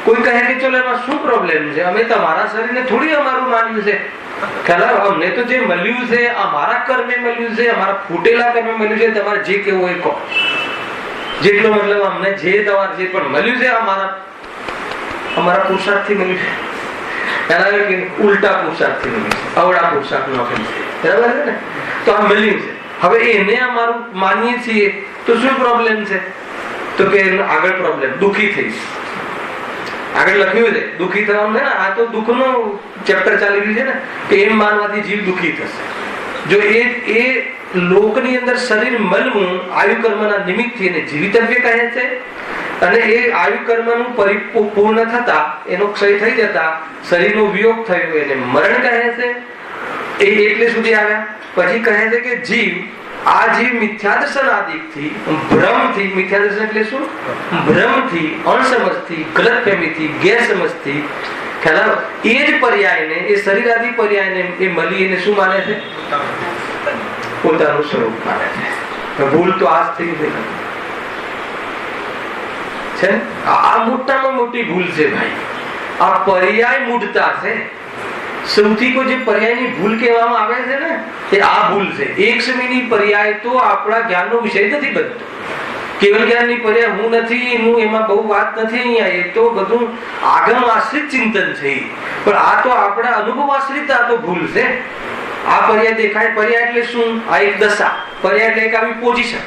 કોઈ કહે કે ચલો એમાં શું પ્રોબ્લેમ છે? અમે તમારા શરીરને થોડી અમારું માન્યું છે. અમને તો જે મળ્યું છે અમારા કર્મે મળ્યું છે, અમારા ફૂટેલા કર્મે મળ્યું છે. તમારે જે કેવું હોય કહો. જેટલો મતલબ અમને જે તમારે જે પણ મળ્યું છે અમારા પુરુષાર્થથી મળ્યું છે. ઉલટા પુરુષાર્થથી મળ્યું છે, અવળા પુરુષાર્થ નો બરાબર છે ને? તો આ મળ્યું છે. હવે એને અમારું માનીએ છીએ તો શું પ્રોબ્લેમ છે? તો કે આગળ પ્રોબ્લેમ દુઃખી થઈશ. આગળ લખ્યું છે દુઃખી થવાનું ને, આ તો દુઃખનો ચેપ્ટર ચાલી રહ્યું છે ને કે એમ માનવાથી જીવ દુઃખી થશે. જો એ લોકની અંદર શરીર મળવું આયુ કર્મના નિમિત્તથી એને જીવિતવ્ય કહે છે અને એ આયુ કર્મનું પરિપૂર્ણ થતા એનો ક્ષય થઈ જતા શરીરનો વિયોગ થયો એને મરણ કહે છે. એ એટલે સુધી આવ્યા પછી કહે છે કે જીવ આ જીવ મિથ્યાદર્શન આદિથી ભ્રમથી, મિથ્યાદર્શન એટલે શું? ભ્રમથી, અણસમજથી, ગલતફહેમીથી, ગેરસમજથી ખ્યાલ એ જ પર્યાયને એ શરીર આદિ પર્યાયને એ મળી એને શું માને છે? પોતાનું સ્વરૂપ માને છે. ભૂલ તો આ જ થઈ છે. આ મોટામાં મોટી ભૂલ છે ભાઈ. આ પર્યાય મૂઢતા છે. સૌથી કોઈ જે પર્યાયની ભૂલ કહેવામાં આવે છે ને એ આ ભૂલ છે. એક સમયની પર્યાય તો આપણા જ્ઞાનનો વિષય નથી બનતો. કેવલ જ્ઞાનની પર્યાય હું નથી એનું એમાં બહુ વાત નથી. અહીંયા એ તો બધું આગમ આશ્રિત ચિંતન છે, પણ આ તો આપણા અનુભવ આશ્રિત આ તો ભૂલ છે. આ પર્યાય દેખાય. પર્યાય એટલે શું? આ એક દશા. પર્યાય એટલે એક આવી પોઝિશન.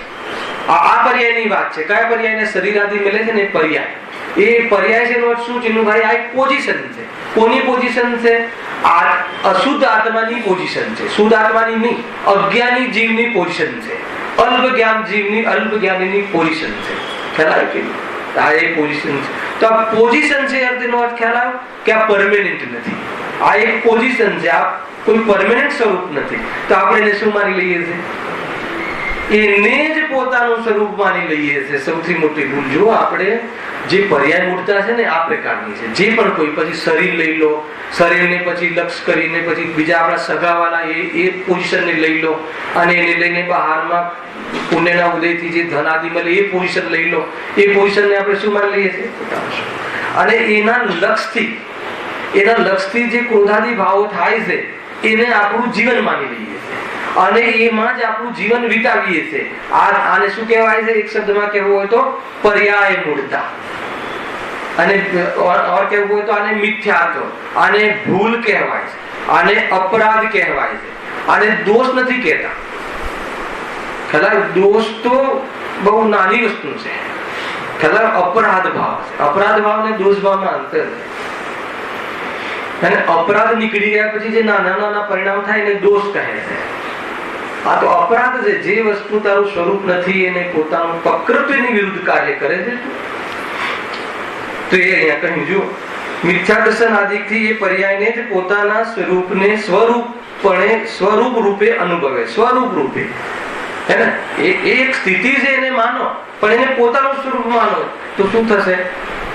આ પર્યાયની વાત છે. કયા પર્યાયને શરીરાદિ મળે છે ને એ પર્યાય. એ પર્યાય છે એનો શું છે ભાઈ? આ એક પોઝિશન છે. કોની પોઝિશન છે? અશુદ્ધ આત્માની પોઝિશન છે. શુદ્ધ આત્માની નહીં, અજ્ઞાની જીવની પોઝિશન છે. અલ્પ જ્ઞાન જીવની, અલ્પ જ્ઞાનીની પોઝિશન છે. ખ્યાલ આવે કે આ એ પોઝિશન છે. તો આ પોઝિશન છે એનો અર્થ ખ્યાલ આવ્યો કે આ પરમેનન્ટ નથી. આ એક પોઝિશન છે, આ કોઈ પરમેનન્ટ સ્વરૂપ નથી. તો આપણે એને શું માની લઈએ છીએ? એને જ પોતાનું સ્વરૂપ માની લઈએ છીએ. સૌથી મોટી ભૂલ જો આપણે જે પર્યાય મૂળતા છે ને આ પ્રકારની છે. જે પણ કોઈ પછી શરીર લઈ લો, શરીરને પછી લક્ષ કરીને પછી બીજા આપણા સગાવાલા એ પોઝિશનને લઈ લો અને એને લઈને બહારમાં પુણ્યના ઉદયથી જે ધન આદિ મળે એ પોઝિશન લઈ લો. એ પોઝિશનને આપણે શું માની લઈએ છીએ? અને એના લક્ષથી જે ક્રોધાદી ભાવો થાય છે એને આપણું જીવન માની લઈએ છીએ અને એમાં જ આપણું જીવન વિતાવીએ છીએ. આને શું કહેવાય છે? એક શબ્દમાં કહેવું હોય તો પર્યાય મૂળતા. અને કહેવું હોય તો આને મિથ્યાત્વ, આને ભૂલ કહેવાય છે, આને અપરાધ કહેવાય છે. આને દોષ નથી કહેતા. ખરા દોષ તો બહુ નાની વસ્તુ છે. ખરા અપરાધ ભાવ છે. અપરાધ ભાવ ને દોષ ભાવમાં અંતર છે. અને અપરાધ નીકળી ગયા પછી જે નાના નાના પરિણામ થાય એને દોષ કહે છે. આ તો અપરાધ છે. જે વસ્તુ તારું સ્વરૂપ નથી એને પોતાનું પ્રકૃતિની વિરુદ્ધ કાર્ય કરે છે. તો એ અહીંયા કહ્યું જો મિથ્યા દર્શન આદિથી એ પર્યાયને જ પોતાના સ્વરૂપને સ્વરૂપ રૂપે અનુભવે. સ્વરૂપ રૂપે હે ને એ એક સ્થિતિ છે એને માનો, પણ એને પોતાનું સ્વરૂપ માનો તો શું થશે?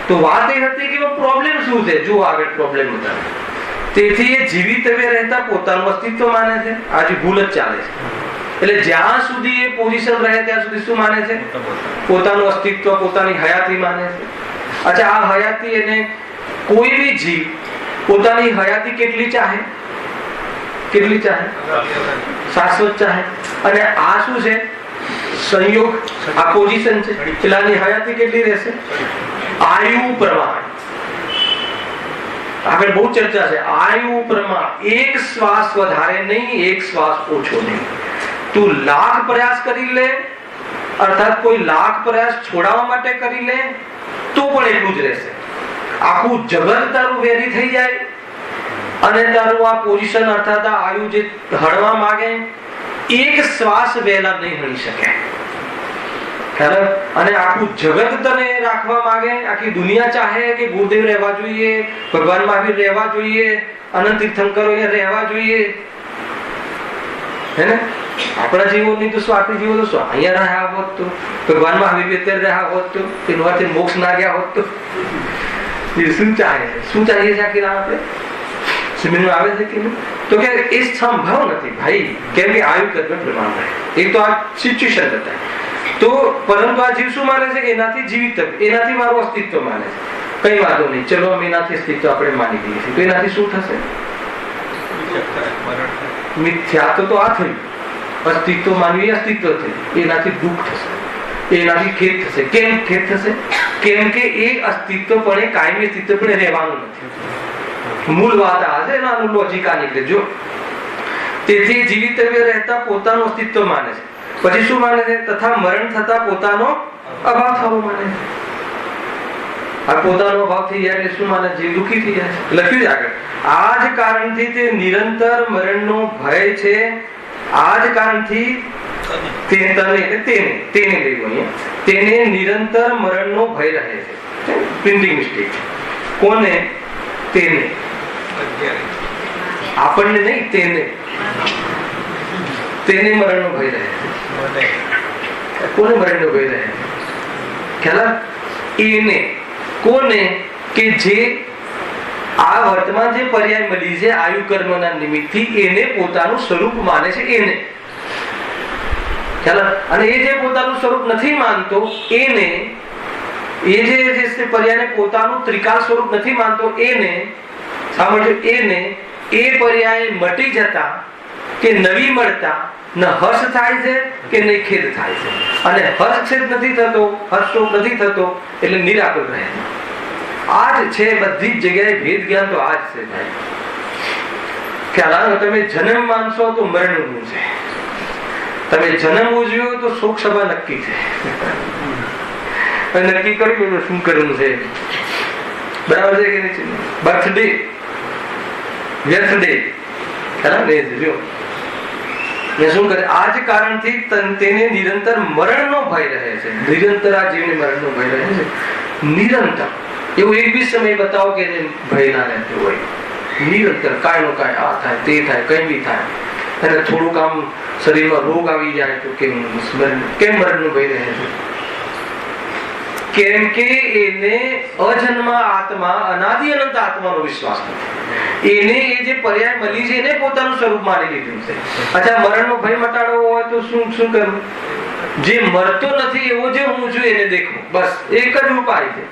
તો વાત એ હતી કે પ્રોબ્લેમ શું છે? જો આગળ પ્રોબ્લેમ હતા. તેથી એ જીવિત રહેતા પોતાનું અસ્તિત્વ માને છે. આજે ભૂલ જ ચાલે છે. એટલે જ્યાં સુધી એ પોઝિશન રહે ત્યાં સુધી શું માને છે? પોતાનું અસ્તિત્વ, પોતાની હયાતી માને છે. અચ્છા, આ હયાતી એને કોઈ બી જીવ પોતાની હયાતી કેટલી ચાહે? કેટલી ચાહે? શાશ્વત ચાહે. અને આ શું છે? સંયોગ. આ પોઝિશન છે. પેલાની હયાતી કેટલી રહેશે? આયુ પ્રમાણ. આગળ બહુ ચર્ચા છે. આયુ પ્રમાણ. એક શ્વાસ વધારે નહીં, એક શ્વાસ ઓછો નહીં. તું લાખ પ્રયાસ કરી લે, અર્થાત કોઈ લાખ પ્રયાસ છોડાવવા માટે કરી લે તો પણ એટલું જ રહેશે. આખું જગત તારું વેરી થઈ જાય અને તારું આ પોઝિશન અર્થાત આ આયુ જે હળવા માંગે એક શ્વાસ વહેલા નહીં હળી શકે. અને આખું જગત તને રાખવા માંગે, આખી દુનિયા ચાહે કે ગુરુદેવ રહેવા જોઈએ, ભગવાન મહાવીર રહેવા જોઈએ, અનંત તીર્થંકરો રહેવા જોઈએ, હે ને? આપણા જીવોની તો સ્વાર્થી જીવો તો અહીંયા રહ્યા હોત તો, ભગવાન મહાવીર અત્યારે રહ્યા હોત તો, તેનો અર્થ મોક્ષ ના ગયા હોત તો એ શું ચાહે છે? શું ચાહીએ છીએ આખી રાત આપણે? સમજમાં આવે છે કે નહીં? તો કે એ સંભવ નથી ભાઈ. કેમ કે આયુ કર્મ પ્રમાણ રહે. એક તો આ સિચ્યુએશન બતાય. તો પરંતુ આ જીવ શું માને છે કે એનાથી જીવિત, એનાથી મારું અસ્તિત્વ માને છે. કઈ વાંધો નહીં, ચલો અમે એનાથી અસ્તિત્વ આપણે માની લઈએ છીએ. તો એનાથી શું થશે? મિથ્યાત્વ તો આ થયું. અસ્તિત્વ માનવી અસ્તિત્વ થયું. એનાથી દુઃખ થશે, એનાથી ખેદ થશે. કેમ ખેદ થશે? કેમ કે એ અસ્તિત્વ પણ કાયમી અસ્તિત્વ પણ રહેવાનું નથી. મૂળ વાત આ છે. એનું લોજિક આ નીકળે જો. તેથી જીવિત રહેતા પોતાનું અસ્તિત્વ માને છે. પછી શું માને છે? તથા મરણ થતા પોતાનો અભાવ થવો માને છે. આ પોતાનો અભાવ થઈ જાય એટલે શું માને? જીવ દુઃખી થઈ જાય. લખ્યું છે આગળ, આ જ કારણથી તે નિરંતર મરણનો ભય છે. આ જ કારણથી તેને નિરંતર મરણનો ભય રહે છે. Printing mistake. કોને? તેને. આપણને નહીં, તેને મરણનો ભય રહે છે. કોને મરણનો ભય રહે? ખ્યાલ? એને. કોને? કે જે આ વર્તમાન જે પર્યાય મળી છે આયુ કર્મના નિમિત્તથી, એને પોતાનું સ્વરૂપ માને છે. એને ખ્યાલ? અને એ જે પોતાનું સ્વરૂપ નથી માનતો એને, એ જે પર્યાયને પોતાનું ત્રિકાળ સ્વરૂપ નથી માનતો એને, સાંભળજો, એને એ પર્યાય મટી જતા કે નવી મળતા ન હર્ષ થાય છે કે નહીં ખેદ થાય છે. અને હર્ષ ખેદ નથી થતો, હર્ષ નથી થતો એટલે નિરાકુર રહે. આ જ છે બધી જગ્યાએ ભેદ જ્ઞાન. તો આ જ છે ભાઈ. ખ્યાલ આવે? તમે જન્મ માનશો તો મરણનું છે, તમે જન્મ ઉજવ્યો તો શોક સભા નક્કી છે, નક્કી કરી લો શું કરવું છે, બરાબર છે કે નહીં? બર્થડે વ્યર્થ ડે ખરા ને શું કરે? આ જ કારણથી તેને નિરંતર મરણનો ભય રહે છે. નિરંતર આ જીવને મરણનો ભય રહે છે, નિરંતર. એવું એક બી સમય બતાવો કે ભય ના રહેતો હોય. નિરંતર કાંઈ નો કાંઈ આ થાય તે થાય કઈ બી થાય, અને થોડુંક આમ શરીરમાં રોગ આવી જાય તો કેમ મરણનો ભય રહે છે? કેમ કે એને અજન્મા આત્મા, અનાદિ અનંત આત્માનો વિશ્વાસ નથી. એને એ જે પર્યાય મળી છે એને પોતાનું સ્વરૂપ માની લીધું છે. અચ્છા, મરણનો ભય મટાડવો હોય તો શું કરવું? જે મરતો નથી એવો જે હું છું એને દેખો, બસ એક જ ઉપાય છે.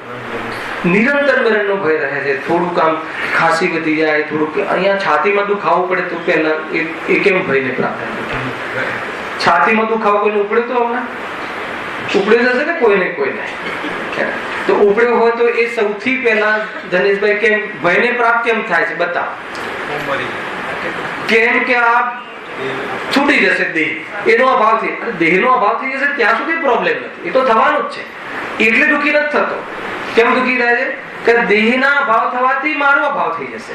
નિરંતર મરણનો ભય રહે છે. થોડુંક આમ ખાંસી વધી જાય, થોડુંક અહીંયા છાતીમાં દુખાવું પડે તો પહેલા એ કેમ ભયને પ્રાપ્ત થાય? છાતીમાં દુખાવો કોઈને ઉપડે તો હમણાં ઉપડે જશે ને કોઈને તો ઉપડ્યો હોય તો એ સૌથી પહેલા ધનેશભાઈ કેમ ભયને પ્રાપ્ત કેમ થાય છે બતાવો. કેમ કે આ છૂટી જશે દેહ, એનો અભાવ થઈ, દેહનો અભાવ થઈ જશે ત્યાં સુધી પ્રોબ્લેમ નથી, એ તો થવાનું જ છે. એટલે દુઃખી નથી થતો. કેમ દુઃખી થાય છે? કે દેહના અભાવ થવાથી મારો અભાવ થઈ જશે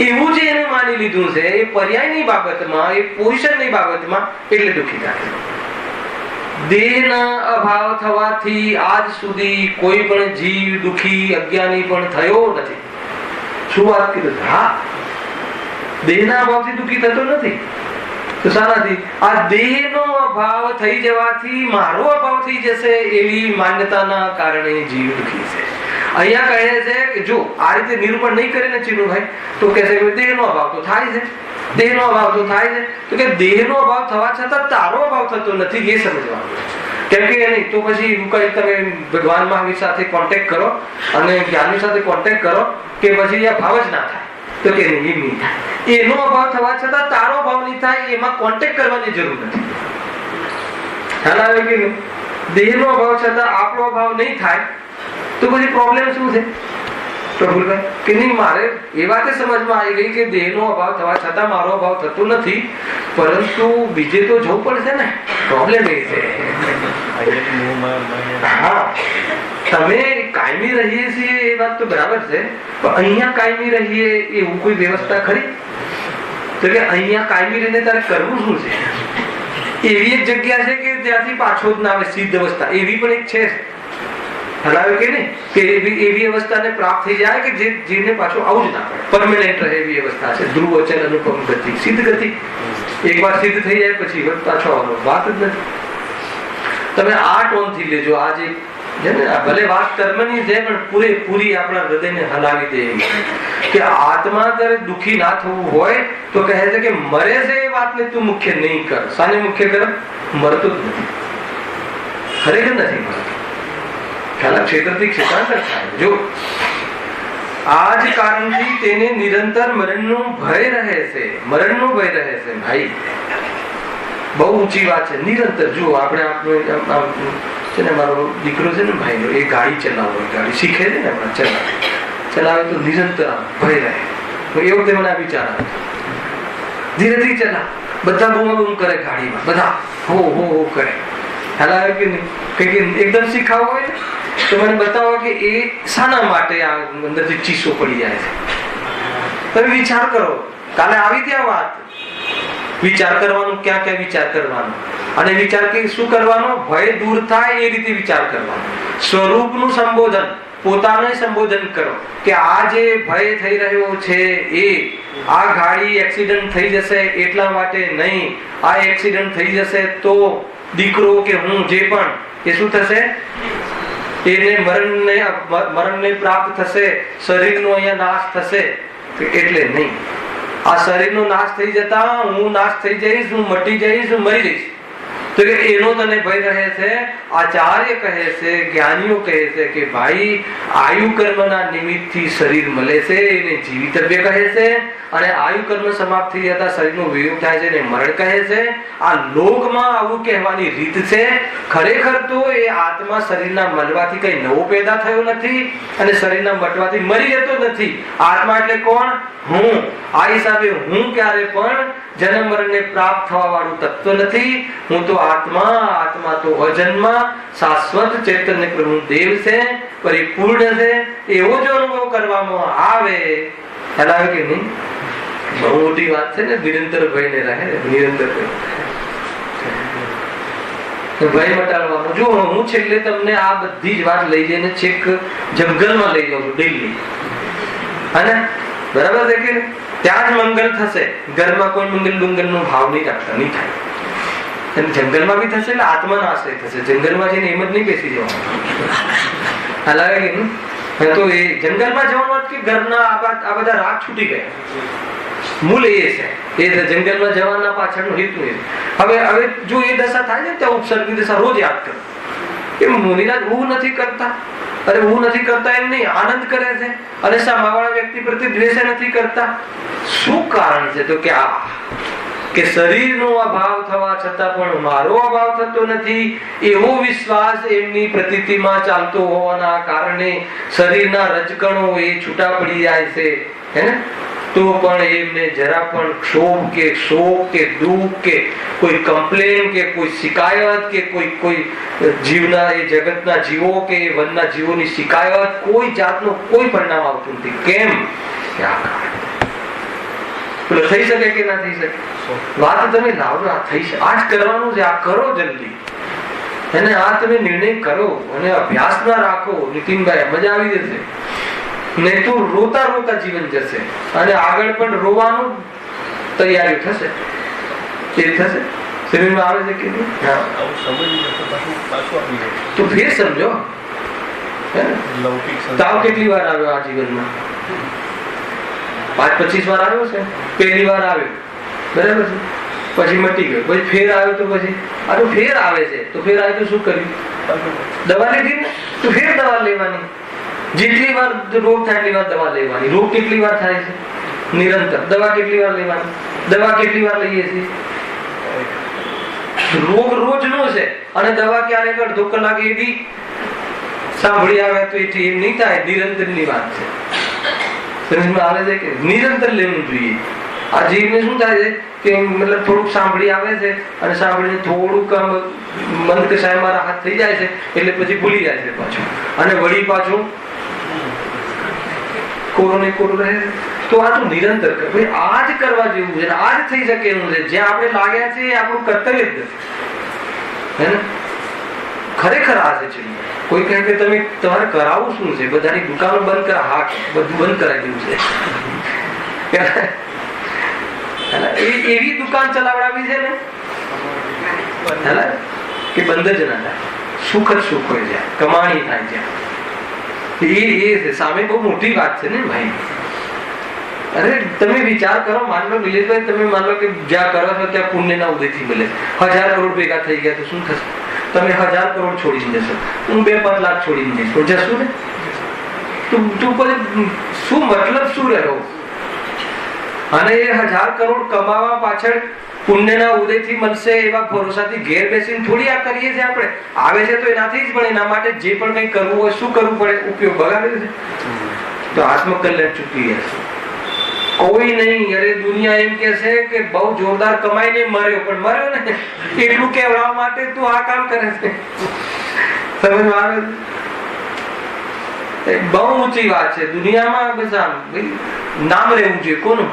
એવું જે એને માની લીધું છે એ પર્યાયની બાબતમાં, એ પોઝિશનની બાબતમાં, એટલે દુઃખી થાય છે. દેહના અભાવ થવાથી આજ સુધી કોઈ પણ જીવ દુઃખી અજ્ઞાની પણ થયો નથી. શું વાત કીધું? હા, દેહના અભાવથી દુઃખી થતો નથી તો સારાથી આ દેહનો અભાવ થઈ જવાથી મારો અભાવ થઈ જશે એવી માન્યતાના કારણે જીવ દુઃખી છે. અહીંયા કહે છે કે જો આ રીતે નિરૂપણ નહીં કરે ને ચીનુભાઈ તો કહે છે દેહનો અભાવ તો થાય છે, દેહનો અભાવ તો થાય છે, તો કે દેહનો અભાવ થવા છતાં તારો અભાવ થતો નથી એ સમજવાનું. કેમ કે નહીં તો પછી તમે ભગવાન મહાવીર સાથે કોન્ટેક્ટ કરો અને જ્ઞાની સાથે કોન્ટેક્ટ કરો કે પછી આ ભાવ જ ના થાય તો કે નહીં થાય. એનો અભાવ થવા છતાં તારો અભાવ નહીં થાય એમાં કોન્ટેક્ટ કરવાની જરૂર નથી. ખ્યાલ આવે કે નહીં? દેહનો અભાવ છતાં આપણો અભાવ નહીં થાય તો પછી પ્રોબ્લેમ શું છે પ્રભુભાઈ? કે નહીં, મારે એ વાત સમજમાં આવી ગઈ કે દેહનો અભાવ થવા છતાં મારો અભાવ થતો નથી, પરંતુ બીજે તો જવું પડશે ને. પ્રોબ્લેમ એ છે હા, તમે કાયમી રહીએ છીએ એ વાત તો બરાબર છે, પણ અહીંયા કાયમી રહીએ એવું કોઈ વ્યવસ્થા ખરી? તો કે અહીંયા કાયમી રહીને તારે કરવું શું છે? એવી એક જગ્યા છે કે ત્યાંથી પાછો જ ના આવે, સિદ્ધ અવસ્થા એવી પણ એક છે. હલાવે કે નહીં કે એવી અવસ્થાને પ્રાપ્ત થઈ જાય કે જેને પાછું આવું જ ના પડે, પરમેનન્ટ રહે એવી અવસ્થા છે. ધ્રુવ અચલ અનુપમ ગતિ, સિદ્ધ ગતિ. એકવાર સિદ્ધ થઈ જાય પછી પાછો આવવાનો વાત જ નથી. તમે આ ટોન થી લેજો. આજે ભલે વાત કર્મની છે પણ પૂરેપૂરી આપણા હૃદયને હલાવી દે કે આત્મા તારે દુઃખી ના થવું હોય તો કહે છે કે મરે છે એ વાતને તું મુખ્ય નહીં કર. શાને મુખ્ય કર? મરતો જ નથી, ખરેખર નથી મરતો. ક્ષેત્રથી ક્ષેત્રાંતર થાય. જો આ જ કારણથી તેને નિરંતર મરણનો ભય રહે છે. મરણનો ભય રહે છે ભાઈ, બહુ ઊંચી વાત છે. નિરંતર જો આપણે આપણો છે ને, મારો દીકરો છે ને ભાઈ, એ ગાડી ચલાવે, ગાડી શીખે છે ને, ચલાવે તો નિરંતર ભય રહે. એ વખતે મને આ વિચાર આવે, ધીરે ધીરે ચલા. બધા બૂમ કરે ગાડીમાં, બધા હો હો હો કરે. ખ્યાલ આવે કે નહીં? એકદમ શીખાવું હોય ને તો મને બતાવો કે એ શાના માટે આ અંદરથી ચીસો પડી જાય છે. તમે વિચાર કરો, કાલે આવી ત્યાં વાત વિચાર કરવાનું, ક્યાં ક્યાં વિચાર કરવાનો, અને વિચાર કે શું કરવાનો? ભય દૂર થાય એ રીતે વિચાર કરવાનો. સ્વરૂપનું સંબોધન, પોતાને સંબોધન કરો કે આ જે ભય થઈ રહ્યો છે એ આ ગાડી એક્સિડન્ટ થઈ જશે એટલા માટે નહીં, આ એક્સિડન્ટ થઈ જશે તો દીકરો કે હું જે પણ એ શું થશે? એને મરણને પ્રાપ્ત થશે, શરીરનો અહીંયા નાશ થશે. એટલે નહીં, આ શરીરનો નાશ થઈ જતા હું નાશ થઈ જઈશ, હું મટી જઈશ, હું મરી જઈશ. તો કે એનો તને ભય રહે છે. આચાર્ય કહે છે, જ્ઞાનીઓ કહે છે કે ભાઈ આયુ કર્મના નિમિત્તથી શરીર મળે છે, એને જીવિતવ્ય કહે છે. અને આયુ કર્મ સમાપ્ત થઈ જતા શરીરનો વિયોગ થાય છે એને મરણ કહે છે. આ લોકમાં આવું કહેવાની રીત છે. ખરેખર તો એ આત્મા શરીરના મળવાથી કઈ નવો પેદા થયો નથી અને શરીરના મટવાથી મરી જતો નથી. આત્મા એટલે કોણ? હું. આ હિસાબે હું ક્યારે પણ જન્મ મરણને પ્રાપ્ત થવા વાળું તત્વ નથી. હું તો આત્મા, આત્મા તો અજન્મ શાશ્વત ચૈતન્ય પ્રભુ દેવ છે, પરિપૂર્ણ છે. એવો જો અનુભવ કરવામાં આવે, ખ્યાલ આવે કે નહીં? બહુ મોટી વાત છે ને. નિરંતર ભય ને રહે, નિરંતર ભય મટાડવાનો. જો હું છેલ્લે તમને આ બધી જ વાત લઈ જઈને છેક જંગલમાં લઈ જાઉં છું, દિલ્હી. અને બરાબર છે કે ત્યાં જ મંગલ થશે. ઘરમાં કોઈ મંગલ નો ભાવ નહીં રાખતા, નહીં થાય. અને જંગલમાં બી થશે એટલે આત્માનો આશ્રય થશે. જંગલમાં જઈને એમ જ નહીં બેસી જવાનું. હાલાવે કે નહીં? તો એ જંગલમાં જવાનું કે ઘરના આ બધા રાગ છૂટી ગયા. મૂળ એ છે. એ જંગલમાં જવાના પાછળનું હેતુ એ. હવે જો એ દશા થાય છે ત્યાં ઉપસર્ગની દશા રોજ યાદ કરો. એમ મુનિરાજ હું નથી કરતા, અરે હું નથી કરતા એમ નહીં, આનંદ કરે છે. અને સામાવાળા વ્યક્તિ પ્રત્યે દ્વેષ નથી કરતા. શું કારણ છે? તો કે આ કે શરીરનો અભાવ થવા છતાં પણ મારો અભાવ થતો નથી એવો વિશ્વાસ એમની પ્રતીતિમાં ચાલતો હોવાના કારણે શરીરના રજકણો એ છૂટા પડી જાય છે, હે ને? તો પણ એમને જરા પણ ક્ષોભ કે શોક કે દુઃખ કે કોઈ કમ્પ્લેન કે કોઈ શિકાયત કે કોઈ જીવના એ જગતના જીવો કે વનના જીવોની શિકાયત, કોઈ જાતનું કોઈ પરિણામ આવતું નથી. કેમ? થઈ શકે કે ના થઈ શકે? વાત તમે લાવો, આ થઈ શકે, આ જ કરવાનું છે, આ કરો જલ્દી. અને આ તમે નિર્ણય કરો અને અભ્યાસ ના રાખો નીતિનભાઈ, મજા આવી જશે. નહીં તો રોતા રોતા જીવન જશે અને આગળ પણ રોવાનું તૈયારી થશે. એ થશે. સમજમાં આવે છે કે તો ફેર સમજો. તાવ કેટલી વાર આવ્યો આ જીવનમાં? 5-25 વાર આવ્યો છે. પહેલી વાર આવ્યો, બરાબર છે, પછી મટી ગયો. પછી ફેર આવ્યો તો પછી આ તો ફેર આવે છે. તો ફેર આવે તો શું કર્યું? દવા લીધી ને? તો ફેર દવા લેવાની. જેટલી વાર રોગ થાય એટલી વાર દવા લેવાની. રોગ કેટલી વાર થાય છે? નિરંતર. દવા કેટલી વાર લેવાની? દવા કેટલી વાર લઈએ છીએ? રોગ રોજ નો છે અને દવા ક્યારેક અડધો કલાક એ બી સાંભળી આવે તો એમ નહીં થાય. નિરંતર ની વાત છે. સમજમાં આવે છે કે નિરંતર લેવું જોઈએ. આ જીવને શું થાય છે કે મતલબ થોડુંક સાંભળી આવે છે અને સાંભળીને થોડુંક મન કશાયમાં રાહત થઈ જાય છે એટલે પછી ભૂલી જાય છે પાછું, અને વળી પાછું કોરોને કોરો રહે. તો આ તો નિરંતર ભાઈ આ જ કરવા જેવું છે, આ જ થઈ શકે એવું છે. જ્યાં આપણે લાગ્યા છે એ આપણું કર્તવ્ય જ નથી, હે ને? ખરેખર આ છે. કોઈ કહે કે તમે તમારે કરાવવું શું છે? બધાની દુકાનો બંધ કરા. હા, બધું બંધ કરાવી દેવું છે. એવી દુકાન ચલાવડાવી છે ને કે બંધ જ ના થાય. સુખ જ સુખ હોય છે, કમાણી થાય છે. એ સામે બહુ મોટી વાત છે ને ભાઈ. અરે તમે વિચાર કરો, માન લો નિલેશભાઈ, તમે માન લો કે જ્યાં કરો છો ત્યાં પુણ્યના ઉદયથી મળે 1000 કરોડ ભેગા થઈ ગયા તો શું થશે? તમે 1000 કરોડ છોડીને જશો, હું 2-5 લાખ છોડીને જઈશ, તો જશું ને? તું પછી શું મતલબ શું રહ્યો? અને એ 1000 કરોડ કમાવા પાછળ પુણ્યના ઉદયથી મળશે એવા ભરોસાથી ઘેર બેસીને થોડી આ કરીએ છીએ આપણે. આવે છે તો એનાથી જ, પણ એના માટે જે પણ કંઈ કરવું હોય શું કરવું પડે? ઉપયોગ બગાડે છે તો આત્મકલ્યાણ ચૂકી ગયા. કોઈ નહીં. અરે દુનિયા એમ કે છે કે બહુ જોરદાર કમાઈને મર્યો, પણ મર્યો ને એટલું કહેવા માટે તું આ કામ કરે છે. સમજમાં આવે? બહુ ઊંચી વાત છે દુનિયામાં. બસ આમ નામ રહેવું જોઈએ કોનું.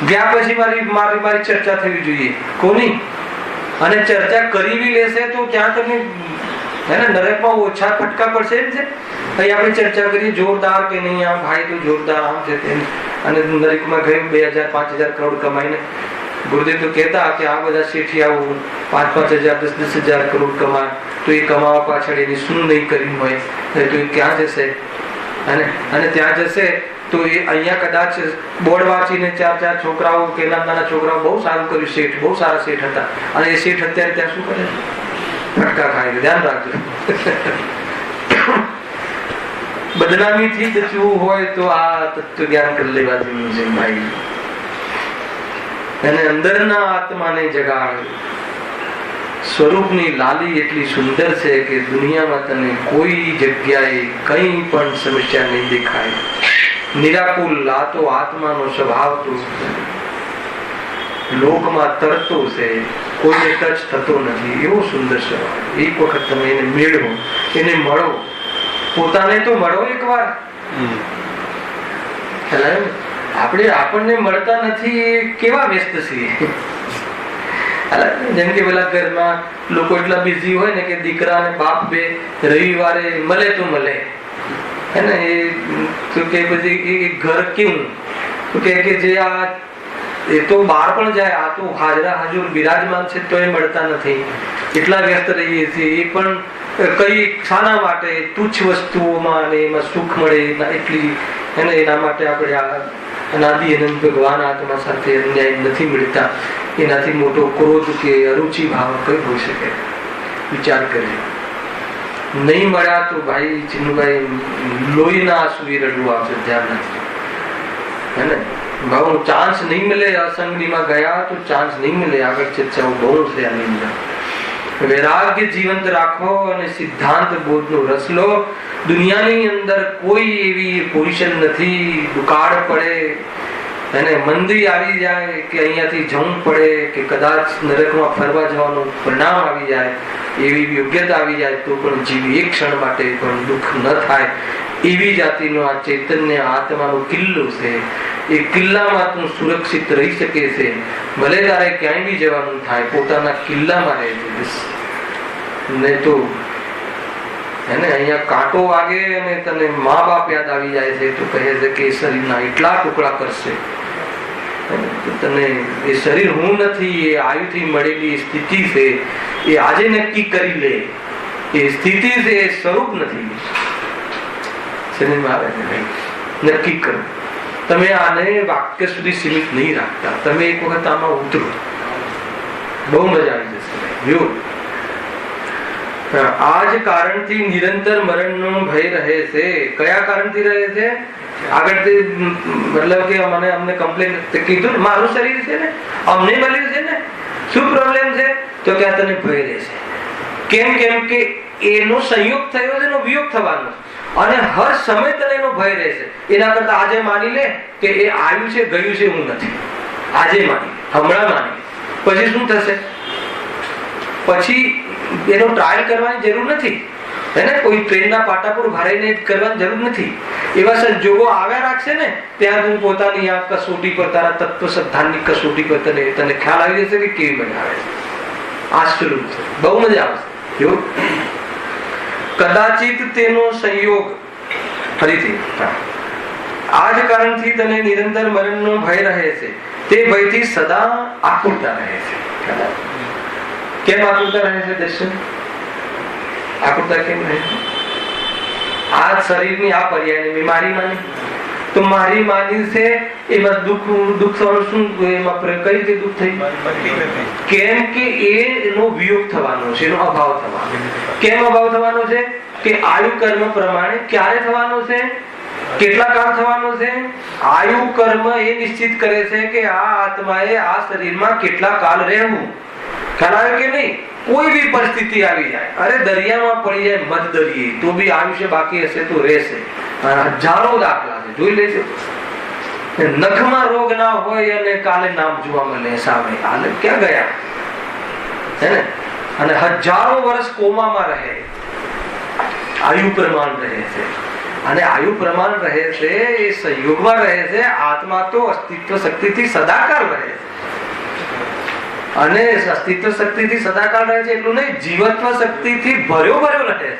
ગયા પછી મારી ચર્ચા થવી જોઈએ કોની. અને ચર્ચા કરી લેશે તો ક્યાં તમે હે ને નરકમાં ઓછા ફટકા પડશે એમ છે. અહીં આપણે ચર્ચા કરીએ જોરદાર કે નહીં, આ ભાઈ તો જોરદાર આમ છે તેમ, અને નરકમાં ગયું 2000-5000 કરોડ કમાઈને. ગુરુદેવ તો કહેતા કે આ બધા શેઠિયાઓ 5-5 હજાર 10-10 હજાર કરોડ કમાય તો એ કમાવા પાછળ એની શું નહીં કર્યું હોય તો એ ક્યાં જશે? અને ત્યાં જશે તો એ અહીંયા કદાચ બોર્ડ વાંચીને 4 છોકરાઓ કે નાના છોકરાઓ બહુ સારું કર્યું, શેઠ બહુ સારા શેઠ હતા, અને એ શેઠ અત્યારે ત્યાં શું કરે, ફટકા ખાય. ધ્યાન રાખજો. બદનામીથી બચવું હોય તો આ તત્વ જ્ઞાન કરી લેવા જેવું છે ભાઈ. અને અંદરના આત્માને જગાડ. સ્વરૂપની લાલી એટલી સુંદર છે કે દુનિયામાં તને કોઈ જગ્યાએ કંઈ પણ સમસ્યા નહીં દેખાય. નિરાકુલ. આ તો આત્માનો સ્વભાવ તો લોકમાં તરતો છે, કોઈને ટચ થતો નથી, એવો સુંદર સ્વભાવ. એક વખત તમે એને મેળવો, એને મળો, પોતાને તો મળો એકવાર. આપણને મળતા નથી, એ કેવા વ્યસ્ત છીએ. જેમ કે પેલા ઘરમાં લોકો એટલા બિઝી હોય ને કે દીકરા અને બાપ બે રવિવારે મળે તો મળે, હે ને. એ કે પછી ઘર કેવું કે જે આ એ તો બહાર પણ જાય, આ તો હાજરા હજુર બિરાજમાન છે તો એ મળતા નથી. એટલા વ્યસ્ત રહીએ છીએ. એ પણ કઈ શાના માટે? તુચ્છ વસ્તુઓમાં અને એમાં સુખ મળે એટલી, એને એના માટે આપણે આ અનાદિ અનંત ભગવાન આત્મા સાથે અન્યાય નથી મળતા. એનાથી મોટો ક્રોધ કે અરુચિ ભાવ કઈ હોઈ શકે? વિચાર કરીએ. નહીં મળ્યા તો ભાઈ ચિન્નુભાઈ લોહીના આંસુ રડવું આવશે. ધ્યાન રાખજો, હે ને. બહુ ચાન્સ નહીં મળે. અસંગનીમાં ગયા તો ચાન્સ નહીં મળે. આગળ ચર્ચાઓ બહુ છે આની અંદર. વૈરાગ્ય જીવંત રાખો અને સિદ્ધાંત બોધનો રસ લો. દુનિયાની અંદર કોઈ એવી પોઝિશન નથી, દુકાળ પડે અને મંદી આવી જાય કે અહીંયાથી જવું પડે કે કદાચ નરકમાં ફરવા જવાનું પરિણામ આવી જાય, એવી યોગ્યતા આવી જાય તો પણ જીવી એક ક્ષણ માટે પણ દુઃખ ન થાય, એવી જાતિનો આ ચૈતન્ય આત્માનો કિલ્લો છે. એ કિલ્લામાં તું સુરક્ષિત રહી શકે છે. ભલે તારે ક્યાંય બી જવાનું થાય, પોતાના કિલ્લામાં રહેજે. નહીં તો એને અહીંયા કાંટો વાગે અને તને મા બાપ યાદ આવી જાય છે તો કહે છે કે શરીરના એટલા ટુકડા કરશે. તને એ શરીર હું નથી, એ આયુથી મળેલી સ્થિતિ છે. એ આજે નક્કી કરી લે. એ સ્થિતિ છે, એ સ્વરૂપ નથી. શરીરમાં આવે છે, નક્કી કરો. તમે આને વાક્ય સુધી સીમિત નહીં રાખતા. તમે એક વખત આમાં ઉતરો, બહુ મજા આવી જશે. આ જ કારણથી નિરંતર મરણનો ભય રહે છે. કયા કારણથી રહે છે? આગળથી મતલબ કે અમને કમ્પ્લેન કીધું, મારું શરીર છે ને, અમને મળ્યું છે ને, શું પ્રોબ્લેમ છે? તો કે આ તને ભય રહેશે. કેમ? કેમ કે એનો સંયોગ થયો છે, એનો વિયોગ થવાનો, અને હર સમય તને એનો ભય રહેશે. એના કરતા આજે માની લે કે એ આવ્યું છે, ગયું છે, હું નથી. આજે માની, હમણાં માની. પછી શું થશે? પછી એનો ટ્રાયલ કરવાની જરૂર નથી, હે ને. કોઈ ટ્રેનના પાટા પર ભરાઈને કરવાની જરૂર નથી. એવા સંજોગો આવ્યા રાખશે ને, ત્યાં તું પોતાની આ કસોટી પર, તારા તત્વ સિદ્ધાંતની કસોટી પર તને ખ્યાલ આવી જશે કે કેવી મજા આવે છે. આશ્ચર્ય છે, બહુ મજા આવશે. કદાચિત તેનો સંયોગ ફરીથી આ જ કારણથી તને નિરંતર મરણનો ભય રહે છે. તે ભયથી સદા આકુરતા રહે છે. કેમ આકુરતા રહે છે દર્શન? આકુરતા કેમ રહે છે? આ શરીરની આ પર્યાયની બીમારી માની તો મારી માની છે, એમાં દુઃખ થવાનું શું? એમાં કઈ રીતે દુઃખ થઈ? કેમ કે એનો વિયોગ થવાનો છે, એનો અભાવ થવાનો. કેમ અભાવ થવાનો છે? કે આયુ કર્મ પ્રમાણે ક્યારે થવાનો છે, કેટલા કાળ થવાનો છે? આયુ કર્મ એ નિશ્ચિત કરે છે કે આ આત્માએ આ શરીરમાં કેટલા કાળ રહેવું. ખ્યાલ આવે કે નહીં? કોઈ બી પરિસ્થિતિ આવી જાય, અરે દરિયામાં પડી જાય મધ દરિયે તો બી આયુષ્ય બાકી હશે તો રહેશે. હજારો દાખલા છે, જોઈ લેજો. નખમાં રોગ ના હોય અને કાલે નામ જોવા મળે સામે, હાલે ક્યાં ગયા, હે ને. અને હજારો વર્ષ કોમામાં રહે, આયુ પ્રમાણ રહે છે. અને આયુ પ્રમાણ રહે છે, એ સંયોગમાં રહે છે. આત્મા તો અસ્તિત્વ શક્તિથી સદાકાળ રહે છે. અને અસ્તિત્વ શક્તિથી સદાકાળ રહે છે એટલું નહીં, જીવત્વ શક્તિથી ભર્યો રહે છે.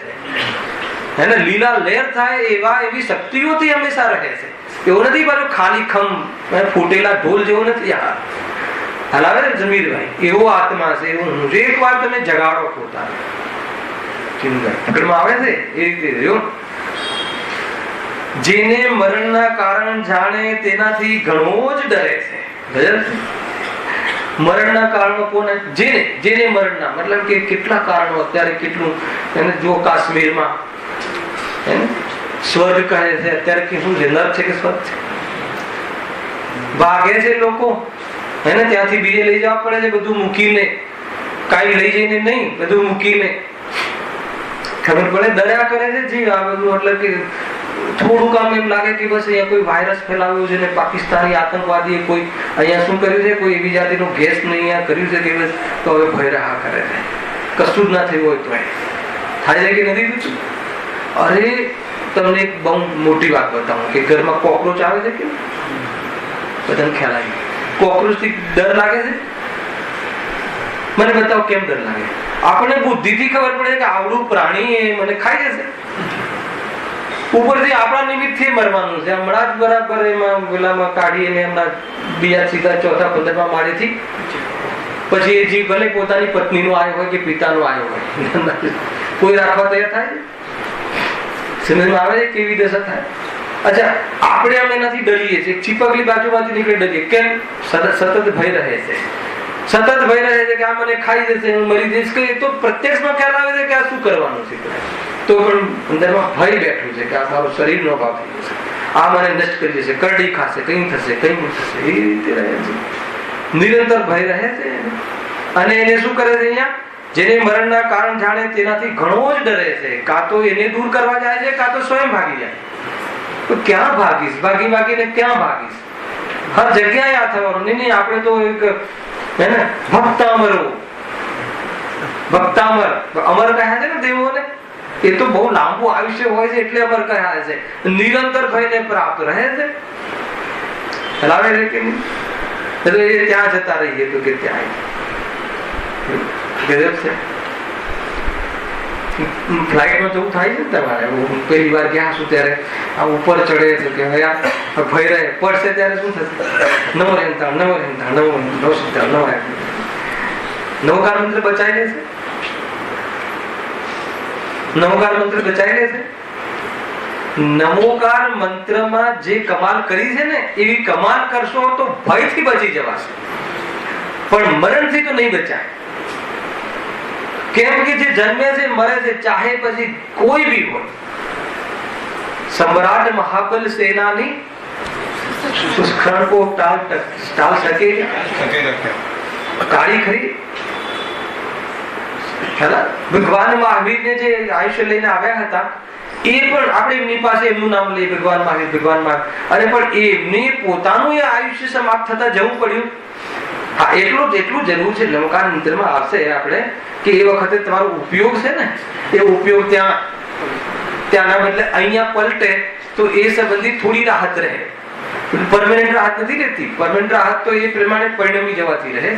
એને લીલા લહેર થાય એવી શક્તિઓથી હંમેશા રહે છે. એવું નથી પાછું ખાલી ખમ ફૂટેલા ઢોલ જેવું નથી. હલાવે ને જમીરભાઈ, એવો આત્મા છે, એવું હું. એક વાર તમે જગાડો પોતાને, પકડમાં આવે છે એ રીતે રહ્યો. જેને મરણના કારણ જાણે તેનાથી ઘણો જ ડરે છે. મરણના કારણો કોને? જેને મરણના મતલબ કે કેટલા કારણો અત્યારે કેટલું એને જો કાશ્મીરમાં સ્વર્ગ કહે છે, અત્યારે કે શું છે, નર્ક છે કે સ્વર્ગ છે? ભાગે છે લોકો એને ત્યાંથી બીજે લઈ જવા પડે છે, બધું મૂકીને, કાંઈ લઈ જઈને નહીં, બધું મૂકીને. ખબર પડે દયા કરે છે જીવ આ બધું. એટલે કે થોડુંક આમ એમ લાગે કે બસ અહીંયા કોઈ વાયરસ ફેલાવ્યો છે ને પાકિસ્તાની આતંકવાદી કોઈ અહીંયા શું કર્યું છે, કોઈ એવી જાતિનો ગેસ નહીં અહીંયા કર્યું છે કે બસ તો હવે ભય રહ્યા કરે છે. કશું જ ના થયું હોય તો થાય છે કે નથી થતું? અરે તમને એક બહુ મોટી વાત બતાવું કે ઘરમાં કોકરોચ આવે છે કે બધાને ખ્યાલ આવી કોકરોચ થી ડર લાગે છે? મને બતાવો કેમ ડર લાગે? આપણને બુદ્ધિથી ખબર પડે કે આવડું પ્રાણી મને ખાઈ જશે, ઉપરથી આપણા નિમિત્તથી મરવાનું છે. હમણાં જ બરાબર એમાં પેલામાં કાઢીને હમણાં બીજા સીધા ચોથા 15મા માળેથી પછી એ જીવ ભલે પોતાની પત્નીનો આવ્યો હોય કે પિતાનો આવ્યો હોય કોઈ રાખવા તૈયાર થાય? સમજમાં આવે છે કેવી દશા થાય? અચ્છા, આપણે આમ એનાથી ડરીએ છીએ, ચીપકલી બાજુમાંથી નીકળી ડરીએ. કેમ? સતત ભય રહે છે, સતત ભય રહે છે કે આ મને ખાઈ જશે, હું મરી જઈશ. કે તો પ્રત્યક્ષમાં ખ્યાલ આવે છે કે આ શું કરવાનું છે, તો પણ અંદરમાં ભય બેઠું છે કે આ મારો શરીરનો ભાવ થઈ જશે, આ મને નષ્ટ કરી જશે, કરડી ખાશે, કઈ થશે, કઈ નહીં થશે. એ રીતે રહે છે, નિરંતર ભય રહે છે. અને એને શું કરે છે અહીંયા? જેને મરણના કારણ જાણે તેનાથી ઘણો જ ડરે છે. કાં તો એને દૂર કરવા જાય છે, કાં તો સ્વયં ભાગી જાય. તો ક્યાં ભાગીશ? ભાગીને ક્યાં ભાગીશ? હર જગ્યાએ આ થવાનું. નહીં આપણે તો એક હે ને ભક્તામર અમર કહ્યા છે ને દેવોને. એ તો બહુ લાંબુ આયુષ્ય હોય છે એટલે અમર કહ્યા છે. નિરંતર ભયને પ્રાપ્ત રહે છે. હલાવે છે કે નહીં? એટલે એ ત્યાં જતા રહીએ તો કે ત્યાં ગજબ છે. ફ્લાઇટમાં જવું થાય છે તમારે. હું પહેલી વાર ગયા છું ત્યારે આ ઉપર ચડે છે કે હવે આ ભય રહે, પડશે ત્યારે શું થશે? નવો નવકાર મંત્ર બચાવી લેશે. નવકાર મંત્ર બચાવી લેશે. નમોકાર મંત્રમાં જે કમાલ કરી છે ને એવી કમાલ કરશો તો ભયથી બચી જવાશે, પણ મરણથી તો નહીં બચાય. કેમ કે જે જન્મે છે મરે છે, ચાહે પછી કોઈ બી હોય. સમ્રાટ મહાબલ સેનાની કો ટાલ શકે કાળી ખરી. ભગવાન મહાવીરને જે આયુષ્ય લઈને આવ્યા હતા એ પણ આપણે એમની પાસે એમનું નામ લઈએ ભગવાન મહાવીર. અને પણ એમને પોતાનું એ આયુષ્ય સમાપ્ત થતા જવું પડ્યું. હા, એટલું જરૂર છે. નમકાર મંત્રમાં આવશે આપણે કે એ વખતે તમારો ઉપયોગ છે ને એ ઉપયોગ ત્યાંના બદલે અહીંયા પલટે તો એ સંબંધી થોડી રાહત રહે. પરમેનન્ટ રાહત નથી રહેતી. પરમેનન્ટ રાહત તો એ પ્રમાણે પરિણમી જવાતી રહે.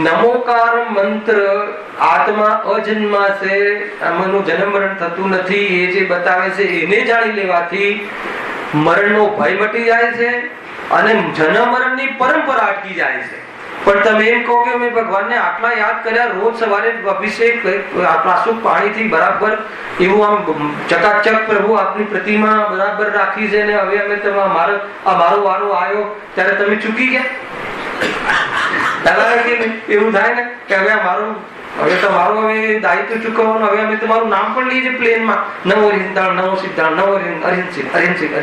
નમોકાર મંત્ર આત્મા અજન્મા છે, આમાંનું જન્મ મરણ થતું નથી એ જે બતાવે છે એને જાણી લેવાથી મરણનો ભય મટી જાય છે અને જન્મ મરણની પરંપરા અટકી જાય છે. પણ તમે એમ કહો કે મેં ભગવાનને આટલા યાદ કર્યા, રોજ સવારે અભિષેક આટલા પાણીથી બરાબર એવું આમ ચકાચક પ્રભુ આપની પ્રતિમા બરાબર રાખી છે ને હવે અમે મારો વારો આવ્યો ત્યારે તમે ચૂકી ગયા. એવું થાય ને કે હવે તમારું હવે દાયિત્વ ચૂકવવાનું, હવે અમે તમારું નામ પણ લઈએ છીએ પ્લેનમાં, નવો રિંધાણ, નવો સિદ્ધાંત, નવો અરિહંસિત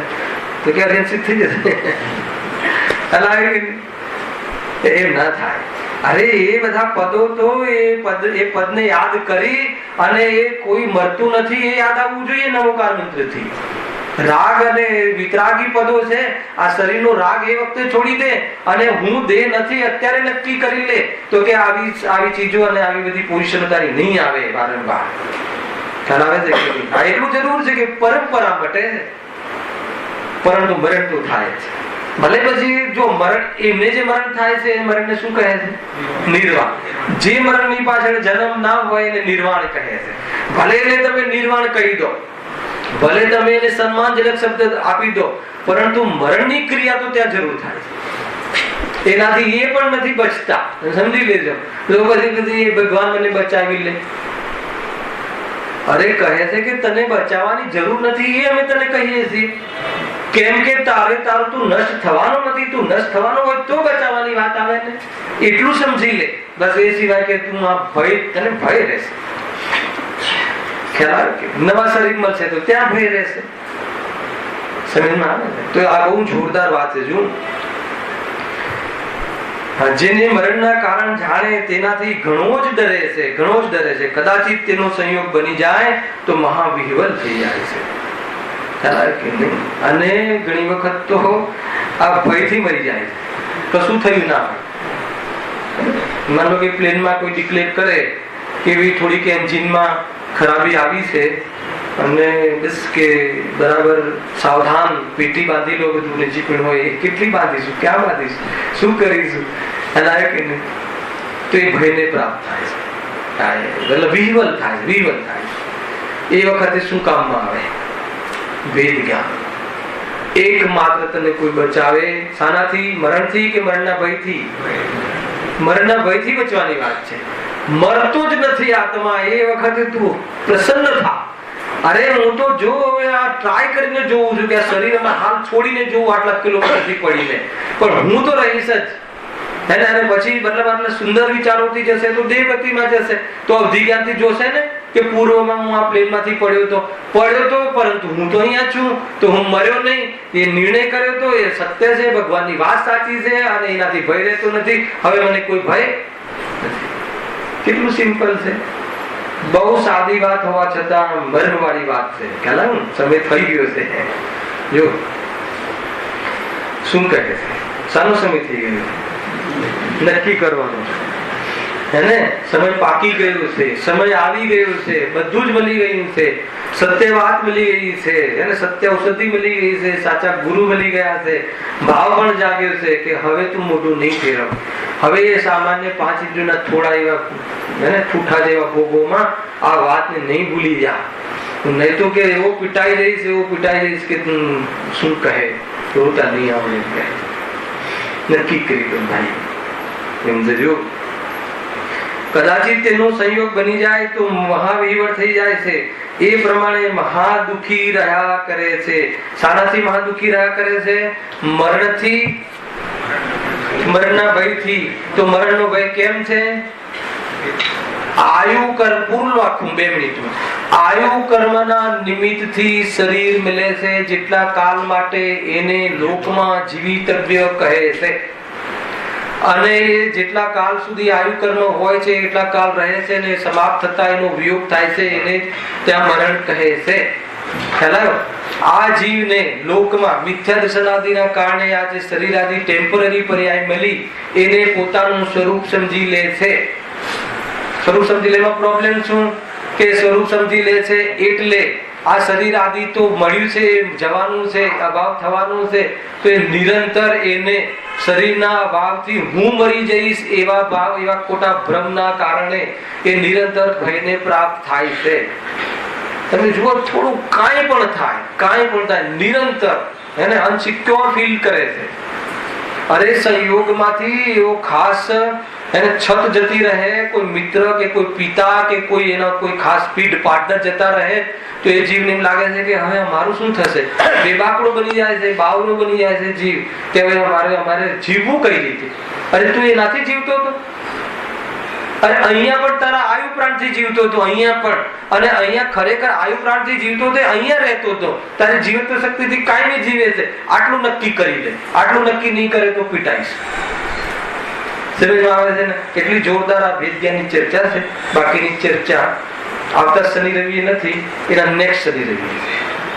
તો કે અરિહંસિત થઈ જશે. એમ ના થાય. અરે એ બધા પદો તો એ પદને યાદ કરી અને એ કોઈ મરતું નથી એ યાદ આવવું જોઈએ નમોકાર મંત્રથી. રાગ અને વિતરાગી પદો છે, આ શરીરનો રાગ એ વખતે છોડી દે અને હું દેહ નથી અત્યારે નક્કી કરી લે તો કે આવી ચીજો અને આવી બધી પોઝિશન તારી નહીં આવે વારંવાર. ખ્યાલ આવે છે કે આ એટલું જરૂર છે કે પરંપરા મટે છે પરંતુ મરણ તો થાય છે. ભલે પછી જો મરણ એમને જે મરણ થાય છે એ મરણને શું કહે છે? નિર્વાણ. જે મરણની પાછળ જન્મ ના હોય એને નિર્વાણ કહે છે. ભલે એને તમે નિર્વાણ કહી દો, ભલે તમે એને સન્માનજનક શબ્દ આપી દો, પરંતુ મરણની ક્રિયા તો ત્યાં જરૂર થાય છે. એનાથી એ પણ નથી બચતા, સમજી લેજો. પછી ભગવાન મને બચાવી લે. અરે કહે છે કે તને બચાવવાની જરૂર નથી, એ અમે તને કહીએ છીએ. કેમ કે તારું તું નષ્ટ થવાનો નથી. તું નષ્ટ થવાનો હોય તો બચાવવાની વાત આવે ને, એટલું સમજી લે બસ. એ સિવાય કે તું આ ભય, તને ભય રહેશે. ખ્યાલ આવે કે નવા શરીર મળશે તો ત્યાં ભય રહેશે. સમજમાં આવે ને? તો આ બહુ જોરદાર વાત છે. જો જેને મરણના કારણ જાણે તેનાથી ઘણો જ ડરે છે, ઘણો જ ડરે છે. કદાચિત તેનો સંયોગ બની જાય તો મહાવિહવલ થઈ જાય છે. અને ઘણી વખત તો આ ભયથી મરી જાય છે, કશું થયું ના હોય. માનો કે પ્લેનમાં કોઈ ડિક્લેર કરે કે એવી થોડીક એન્જિનમાં ખરાબી આવી છે અને બસ કે બરાબર સાવધાન, પેટી બાંધી લો, બધું નજીક હોય. કેટલી બાંધીશું, ક્યાં બાંધીશું, શું કરીશું, અને કે નહીં, તો એ ભયને પ્રાપ્ત થાય છે, એટલે વિહવલ થાય, વિહવલ થાય. એ વખતે શું કામમાં આવે? વેદ જ્ઞાન. એકમાત્ર તને કોઈ બચાવે શાનાથી? મરણથી કે મરણના ભયથી? મરણના ભયથી બચવાની વાત છે. મરતો જ નથી આત્મા, એ વખતે તું પ્રસન્ન થા. અરે હું તો જો હવે આ ટ્રાય કરીને જોઉં છું કે આ શરીરમાં હાલ છોડીને જોઉં આટલા કિલોમીટરથી પડીને, પણ હું તો રહીશ જ. અને પછી મતલબ આટલા સુંદર વિચારોથી જશે તો દેહગતિમાં જશે, તો અવધિજ્ઞાનથી જોશે ને કે પૂર્વમાં હું આ પ્લેનમાંથી પડ્યો તો, પરંતુ હું તો અહીંયા છું, તો હું મર્યો નહીં. એ નિર્ણય કર્યો તો એ સત્ય છે, ભગવાનની વાત સાચી છે અને એનાથી ભય રહેતો નથી. હવે મને કોઈ ભય નથી. કેટલું સિમ્પલ છે, બહુ સાદી વાત હોવા છતાં મર્મવાળી વાત છે. ખ્યાલ સમય થઈ ગયો છે. જો શું કહે છે, શાનો સમય થઈ ગયો? નક્કી કરવાનો છે ને. સમય પાકી ગયો છે, સમય આવી ગયો છે, બધું જ મળી ગયું છે. સત્ય વાત મળી ગઈ છે, એને સત્ય ઔષધિ મળી ગઈ છે, સાચા ગુરુ મળી ગયા છે. ભાવ પણ જાગ્યો છે કે હવે તું મોઢું નહીં ફેરવ. હવે એ સામાન્ય 5 ઇંચના થોડા એવા ઠૂઠા જેવા ભોગોમાં આ વાતને નહીં ભૂલી જા. નહીં તો કે એવો પીટાઈ જઈશ, એવો પીટાઈ જઈશ કે તું શું કહે, રોતા નહીં આવડે કહે. નક્કી કરી દો ભાઈ, સમજો. કદાચિત તેનો સંયોગ બની જાય તો મહાવિહવળ થઈ જાય છે. એ પ્રમાણે મહાદુખી રહ્યા કરે છે. શાનાથી મહાદુખી રહ્યા કરે છે? મરણથી, મરણના ભયથી. તો મરણનો ભય કેમ છે? આયુ કર્મ, પૂરું આખું 2 મિનિટમાં. આયુ કર્મના નિમિત્તથી શરીર મળે છે. જેટલા કાલ માટે એને લોકમાં જીવિતવ્ય કહે છે. અને જેટલા કાલ સુધી આયુ કર્મ હોય છે એટલા કાલ રહે છે, ને સમાપ્ત થતા એનો વિયોગ થાય છે, એને ત્યાં મરણ કહે છે. ખ્યાલ આવ્યો? આ જીવને લોકમાં મિથ્યા દર્શનાદિના કારણે આ જે શરીર આદિ ટેમ્પરરી પર્યાય મળી, એને પોતાનું સ્વરૂપ સમજી લે છે. સ્વરૂપ સમજી લેવા પ્રોબ્લેમ શું? કે સ્વરૂપ સમજી લે છે એટલે આ શરીર આદિ તો મળ્યું છે, જવાનું છે, અભાવ થવાનું છે, તો એ નિરંતર એને શરીરના અભાવથી હું મરી જઈશ એવા ભાવ, એવા ખોટા ભ્રમના કારણે એ નિરંતર ભયને પ્રાપ્ત થાય છે. તમે જુઓ, થોડું કાંઈ પણ થાય, નિરંતર એને અનસિક્યોર ફીલ કરે છે. અરે સંયોગમાંથી એવો ખાસ એને છત જતી રહે, કોઈ મિત્ર કે કોઈ પિતા કે કોઈ એના કોઈ ખાસ સ્પીડ પાર્ટનર જતા રહે, તો એ જીવને એમ લાગે છે કે હવે અમારું શું થશે? બેબાકડો બની જાય છે, બાવડો બની જાય છે જીવ, કે હવે અમારે જીવવું કઈ રીતે? અરે તું એનાથી જીવતો હતો, અરે અહીંયા પણ તારા આયુ પ્રાણથી જીવતો હતો, અહીંયા પણ, અને અહીંયા ખરેખર આયુ પ્રાણથી જીવતો હતો, અહીંયા રહેતો હતો, તારી જીવત શક્તિથી કાયમી જીવે છે. આટલું નક્કી કરી લે. આટલું નક્કી નહીં કરે તો પીટાઈશ. સમજમાં આવે છે ને? કેટલી જોરદાર આ વેદજ્ઞાનની ચર્ચા છે. બાકીની ચર્ચા આવતા શનિ રવિ નથી, એના નેક્સ્ટ શનિ રવિ.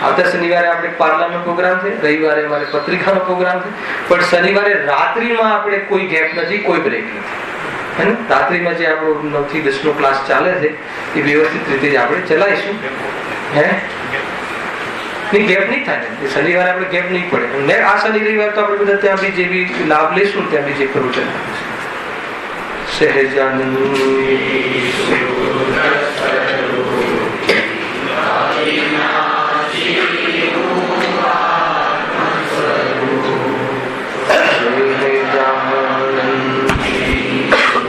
આવતા શનિવારે આપણે પાર્લાનો પ્રોગ્રામ છે, રવિવારે અમારે પત્રિકાનો પ્રોગ્રામ છે, પણ શનિવારે રાત્રિમાં આપણે કોઈ ગેપ નથી, કોઈ બ્રેક નથી. રાત્રિમાં જે આપણો 9 થી 10 નો ક્લાસ ચાલે છે એ વ્યવસ્થિત રીતે જ આપણે ચલાવીશું. ગેપ નહીં થાય ને, શનિવારે આપણે ગેપ નહીં પડે. આ શનિ રવિવાર તો આપણે બધા ત્યાં બી જે બી લાભ લઈશું ત્યાં બી જે પ્રવચન સહેજાનંદ